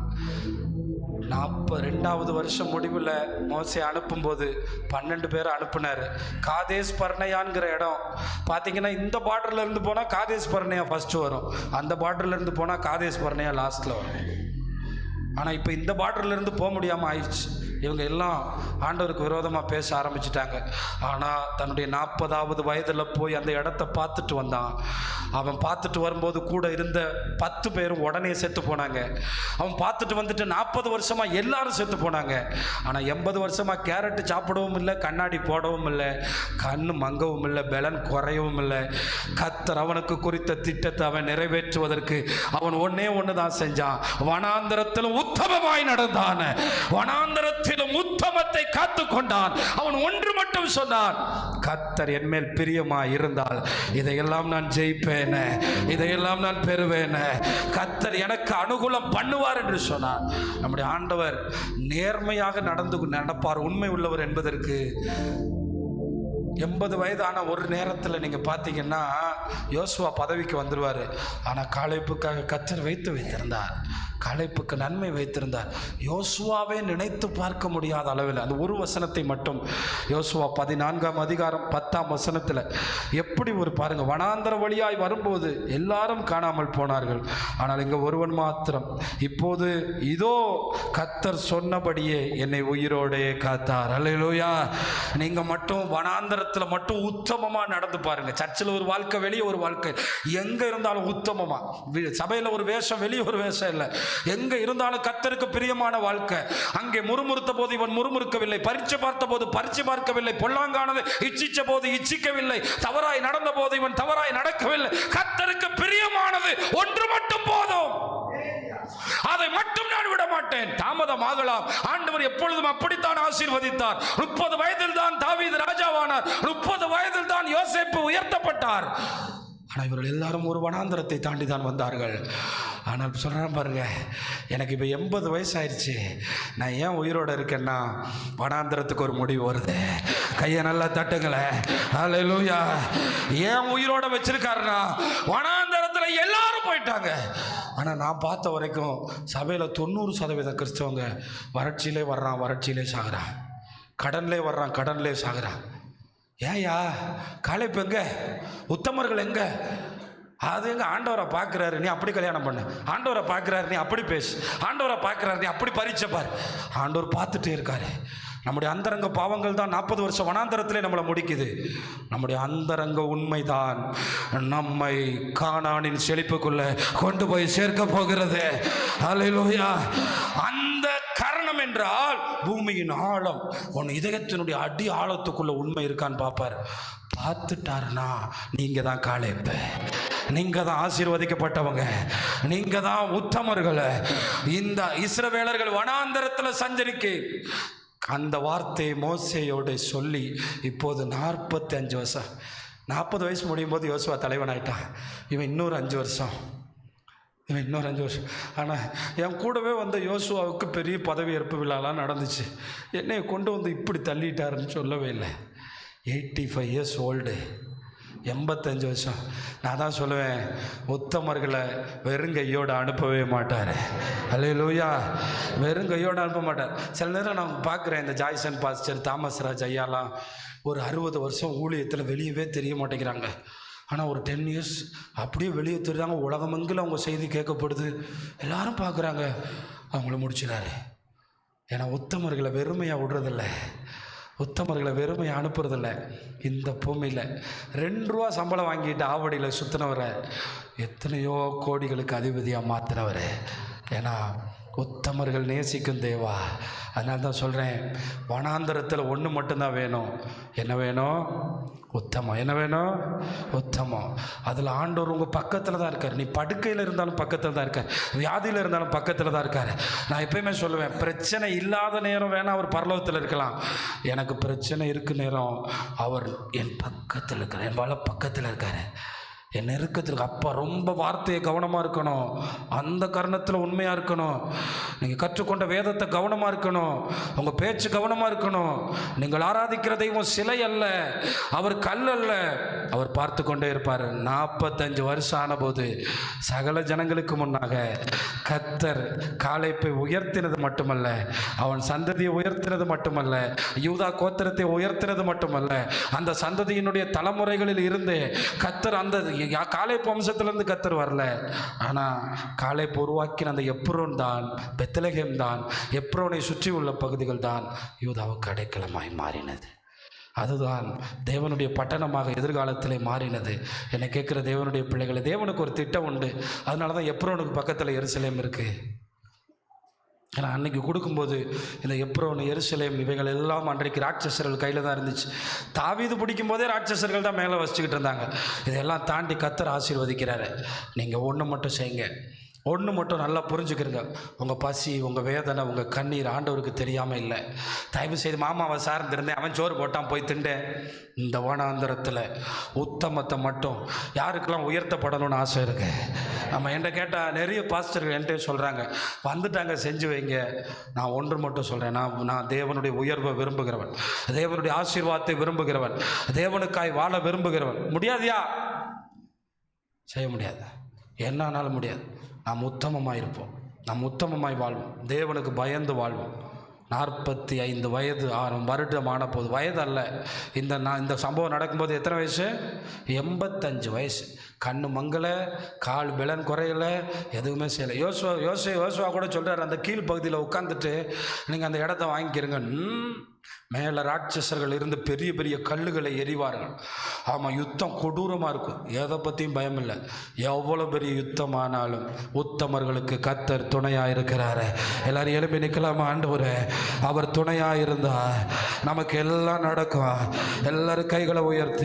42வது வருஷம் முடிவில் மோசே அனுப்பும்போது 12 பேரை அனுப்புனார். காதேஸ் பர்னேயான்கிற இடம் பார்த்தீங்கன்னா, இந்த பார்டரில் இருந்து போனால் காதேஸ் பர்னேயா ஃபஸ்ட்டு வரும், அந்த பார்டரில் இருந்து போனால் காதேஸ் பர்னேயா லாஸ்ட்டில் வரும். ஆனால் இப்போ இந்த பார்டர்லேருந்து போக முடியாமல் ஆயிடுச்சு. இவங்க எல்லாம் ஆண்டவருக்கு விரோதமாக பேச ஆரம்பிச்சிட்டாங்க. ஆனால் தன்னுடைய 40வது வயதில் போய் அந்த இடத்த பார்த்துட்டு வந்தான். அவன் பார்த்துட்டு வரும்போது கூட இருந்த 10 பேரும் உடனே செத்து போனாங்க. அவன் பார்த்துட்டு வந்துட்டு 40 வருஷமாக எல்லாரும் செத்து போனாங்க. ஆனால் 80 வருஷமாக கேரட்டு சாப்பிடவும் இல்லை, கண்ணாடி போடவும் இல்லை, கண்ணு மங்கவும் இல்லை, பலன் குறையவும் இல்லை. கர்த்தர் அவனுக்கு குறித்த திட்டத்தை அவன் நிறைவேற்றுவதற்கு அவன் ஒன்று தான் செஞ்சான். வனாந்தரத்திலும் உத்தமமாய் நடந்தான், வனாந்தரத்திலும் உத்தமத்தை காத்து கொண்டான். அவன் ஒன்று மட்டும் சொன்னான், கர்த்தர் என் மேல் பிரியமாய் இருந்தால் இதையெல்லாம் நான் ஜெயிப்பேன், இதையெல்லாம் நான் பெறுவேன், கர்த்தர் எனக்கு அனுகூலம் பண்ணுவார் என்று சொன்னார். நம்முடைய ஆண்டவர் நேர்மையாக நடப்பார், உண்மை உள்ளவர் என்பதற்கு 80 வயதான ஒரு நேரத்தில் நீங்கள் பார்த்தீங்கன்னா யோசுவா பதவிக்கு வந்துடுவார். ஆனால் காலேப்புக்காக கர்த்தர் வைத்திருந்தார், காலேப்புக்கு நன்மை வைத்திருந்தார். யோசுவாவே நினைத்து பார்க்க முடியாத அளவில் அந்த ஒரு வசனத்தை மட்டும் யோசுவா 14ஆம் அதிகாரம் 10ஆம் வசனத்தில் எப்படி ஒரு பாருங்கள், வனாந்தர வழியாய் வரும்போது எல்லாரும் காணாமல் போனார்கள், ஆனால் இங்கே ஒருவன் மாத்திரம், இப்போது இதோ கர்த்தர் சொன்னபடியே என்னை உயிரோடே காத்தார். அல்லேலூயா. நீங்கள் மட்டும் வனாந்தரத்தில் மட்டும் உத்தமமாக நடந்து பாருங்க. சர்ச்சில் ஒரு வாழ்க்கை, வெளியே ஒரு வாழ்க்கை, எங்கே இருந்தாலும் உத்தமமாக, சபையில் ஒரு வேஷம், வெளியே ஒரு வேஷம் இல்லை, எங்கே இருந்தாலும் கர்த்தருக்கு பிரியமான வாழ்க்கை. அங்கே முறுமுறுத்த போது இவன் முறுமுறுக்கவில்லை, பரீட்சை பார்த்த போது பரீட்சை பார்க்கவில்லை, பொல்லாங்கானது இச்சிச்ச போது இச்சிக்கவில்லை, தவறாய் நடந்த போது இவன் தவறாய் நடக்கவில்லை. கர்த்தருக்கு பிரியமானது ஒன்று மட்டும் போதும், அதை மட்டும் நான் விட மாட்டேன். தாமதமாகலாம், ஆண்டவர் எப்பொழுதும் அப்படித்தான் ஆசீர்வதித்தார். 30 வயதில் தான் தாவீது ராஜாவானார், 30 வயதில் தான் யோசேப்பு உயர்த்தப்பட்டார். ஆனால் இவர்கள் எல்லாரும் ஒரு வனாந்தரத்தை தாண்டி தான் வந்தார்கள். ஆனால் சொல்கிறேன் பாருங்க, எனக்கு இப்போ 80 வயசு ஆயிடுச்சு, நான் ஏன் உயிரோடு இருக்கேன்னா வனாந்தரத்துக்கு ஒரு முடிவு வருது. கையை நல்லா தட்டுங்களேன். அல்லேலூயா. ஏன் உயிரோட வச்சிருக்காருன்னா வனாந்தரத்தில் எல்லாரும் போயிட்டாங்க. ஆனால் நான் பார்த்த வரைக்கும் சபையில் 90% கிறிஸ்தவங்க வறட்சியிலே வர்றான், வறட்சியிலே சாகுறான், கடன்லே வர்றான், கடன்லே சாகுறான். ஏயா காலேப்பு எங்க, உத்தமர்கள் எங்க? அது எங்க? ஆண்டவரை பார்க்குறாரு, நீ அப்படி கல்யாணம் பண்ணு, ஆண்டவரை பார்க்குறாரு, நீ அப்படி பேசு, ஆண்டவரை பார்க்குறாரு, நீ அப்படி பரீட்சை பார். ஆண்டவர் பார்த்துட்டே இருக்காரு. நம்முடைய அந்தரங்க பாவங்கள் தான் 40 வருஷம் வனாந்தரத்திலே நம்மளை முடிக்குது. நம்முடைய அந்தரங்க உண்மைதான் நம்மை கானானின் செழிப்புக்குள்ள கொண்டு போய் சேர்க்க போகிறது. அல்லேலூயா. அந்த காரணம் என்றால் பூமியின் ஆழம், உன் இதயத்தினுடைய அடி ஆழத்துக்குள்ள உண்மை இருக்கான்னு பார்ப்பார். பார்த்துட்டாருன்னா நீங்கள் தான் காலேப்பு, நீங்கள் தான் ஆசீர்வதிக்கப்பட்டவங்க, நீங்கள் தான் உத்தமர்கள். இந்த இஸ்ரவேலர்கள் வனாந்தரத்தில் சஞ்சரிக்க அந்த வார்த்தையை மோசேயோடு சொல்லி இப்போது 45 வருஷம், 40 வயசு முடியும் போது யோசுவா தலைவனாயிட்டான். இவன் இன்னொரு 5 வருஷம், ஆனால் என் கூடவே வந்த யோசுவாவுக்கு பெரிய பதவியேற்பு விழாலாம் நடந்துச்சு. என்னை கொண்டு வந்து இப்படி தள்ளிட்டாருன்னு சொல்லவே இல்லை. 85 இயர்ஸ் ஓல்டு, 85 வருஷம். நான் தான் சொல்லுவேன், உத்தமர்களை வெறுங்கையோடு அனுப்பவே மாட்டார். அல்லேலூயா, வெறுங்கையோடு அனுப்ப மாட்டார். சில நேரம் நான் பார்க்குறேன், இந்த ஜாய்சன் பாஸ்டர், தாமஸ் ராஜ் ஐயாலாம் ஒரு 60 வருஷம் ஊழியத்தில் வெளியவே தெரிய மாட்டேங்கிறாங்க. ஆனால் ஒரு 10 இயர்ஸ் அப்படியே வெளியே தெரியாங்க. உலகமெங்கிலும் அவங்க செய்தி கேட்கப்படுது, எல்லாரும் பார்க்குறாங்க. அவங்கள முடிச்சிடாரு. ஏன்னா உத்தமர்களை வெறுமையாக விடுறதில்ல, உத்தமர்களை வெறுமையை அனுப்புறதில்ல. இந்த பூமியில் 2 ரூபா சம்பளம் வாங்கிட்டு ஆவடியில் சுற்றினவரை எத்தனையோ கோடிகளுக்கு அதிபதியாக மாற்றினவர். ஏன்னா உத்தமர்கள் நேசிக்கும் தேவா. அதனால தான் சொல்கிறேன், வனாந்தரத்தில் ஒன்று மட்டும்தான் வேணும். என்ன வேணும்? உத்தமம். என்ன வேணும்? உத்தமம். அதில் ஆண்டவர் உங்கள் பக்கத்தில் தான் இருக்கார். நீ படுக்கையில் இருந்தாலும் பக்கத்தில் தான் இருக்கார், வியாதியில் இருந்தாலும் பக்கத்தில் தான் இருக்கார். நான் எப்பயுமே சொல்லுவேன், பிரச்சனை இல்லாத நேரம் வேணால் அவர் பரலோகத்தில் இருக்கலாம். எனக்கு பிரச்சனை இருக்கு நேரம் அவர் என் பக்கத்தில் இருக்கார், என் வலை பக்கத்தில் இருக்கார், என் நெருக்கத்திற்கு. அப்போ ரொம்ப வார்த்தையை கவனமாக இருக்கணும், அந்த கரணத்தில் உண்மையாக இருக்கணும், நீங்கள் கற்றுக்கொண்ட வேதத்தை கவனமாக இருக்கணும், உங்கள் பேச்சு கவனமாக இருக்கணும். நீங்கள் ஆராதிக்கிற தெய்வம் சிலை அல்ல, அவர் கல் அல்ல, அவர் பார்த்து கொண்டே இருப்பார். 45 வருஷம் ஆனபோது சகல ஜனங்களுக்கு முன்னாக கர்த்தர் காலேப்பை உயர்த்தினது மட்டுமல்ல, அவன் சந்ததியை உயர்த்தினது மட்டுமல்ல, யூதா கோத்திரத்தை உயர்த்தினது மட்டுமல்ல, அந்த சந்ததியினுடைய தலைமுறைகளில் இருந்து கர்த்தர், அந்த காலேப் வம்சத்திலிருந்து கர்த்தர் வரல, ஆனால் காலேப் உருவாக்கின அந்த எப்ரோன் தான், பெத்லகேம் தான், எப்ரோனை சுற்றி உள்ள பகுதிகள் தான் யூதாவுக்கு அடைக்கலமாய் மாறினது. அதுதான் தேவனுடைய பட்டணமாக எதிர்காலத்தில் மாறினது. என்னை கேட்குற தேவனுடைய பிள்ளைகளை, தேவனுக்கு ஒரு திட்டம் உண்டு. அதனால தான் எப்ரோனுக்கு பக்கத்தில் எருசலேம் இருக்குது. ஏன்னா அன்றைக்கி கொடுக்கும்போது இந்த எப்ரோன், எருசலேம் இவைகள் எல்லாம் அன்றைக்கு ராட்சசர்கள் கையில் தான் இருந்துச்சு. தாவீது பிடிக்கும் போதே ராட்சசர்கள் தான் மேலே வச்சுக்கிட்டு இருந்தாங்க. இதெல்லாம் தாண்டி கர்த்தர் ஆசீர்வதிக்கிறாரு. நீங்கள் ஒன்று மட்டும் செய்யுங்க, ஒன்று மட்டும் நல்லா புரிஞ்சுக்கிறங்க. உங்கள் பசி, உங்கள் வேதனை, உங்கள் கண்ணீர் ஆண்டவருக்கு தெரியாமல் இல்லை. தயவு செய்து மாமாவை சார்ந்திருந்தேன், அவன் சோறு போட்டான் போய் திண்டேன். இந்த வனாந்தரத்தில் உத்தமத்தை மட்டும், யாருக்கெல்லாம் உயர்த்தப்படணும்னு ஆசை இருக்கு. நம்ம என்கிட்ட கேட்டால் நிறைய பாஸ்டர்கள் என்கிட்ட சொல்கிறாங்க, வந்துட்டாங்க செஞ்சு வைங்க. நான் ஒன்று மட்டும் சொல்கிறேன், நான் தேவனுடைய உயர்வை விரும்புகிறவன், தேவனுடைய ஆசீர்வாதத்தை விரும்புகிறவன், தேவனுக்காய் வாழ விரும்புகிறவன். முடியாதியா? செய்ய முடியாது, என்ன ஆனாலும் முடியாது. நாம் உத்தமமாக இருப்போம், நாம் உத்தமமாய் வாழ்வோம், தேவனுக்கு பயந்து வாழ்வோம். 45 வயது வருடமான போது, வயது அல்ல, இந்த சம்பவம் நடக்கும்போது எத்தனை வயசு? 85 வயசு. கண்ணு மங்கலை, கால் பெலன் குறையலை, எதுவுமே செய்யலை. யோசுவா கூட சொல்கிறார், அந்த கீழ் பகுதியில் உட்காந்துட்டு நீங்கள் அந்த இடத்த வாங்கிக்கிறங்க. மேலே ராட்சசர்கள் இருந்து பெரிய பெரிய கல்லுகளை எறிவார்கள். ஆமாம், யுத்தம் கொடூரமாக இருக்கும், எதை பற்றியும் பயம் இல்லை. எவ்வளோ பெரிய யுத்தமானாலும் உத்தமர்களுக்கு கர்த்தர் துணையாக இருக்கிறாரு. எல்லாரும் எழுப்பி நிற்கலாமா? ஆண்டவரே, அவர் துணையாக இருந்தால் நமக்கு எல்லாம் நடக்கும். எல்லாரும் கைகளை உயர்த்தி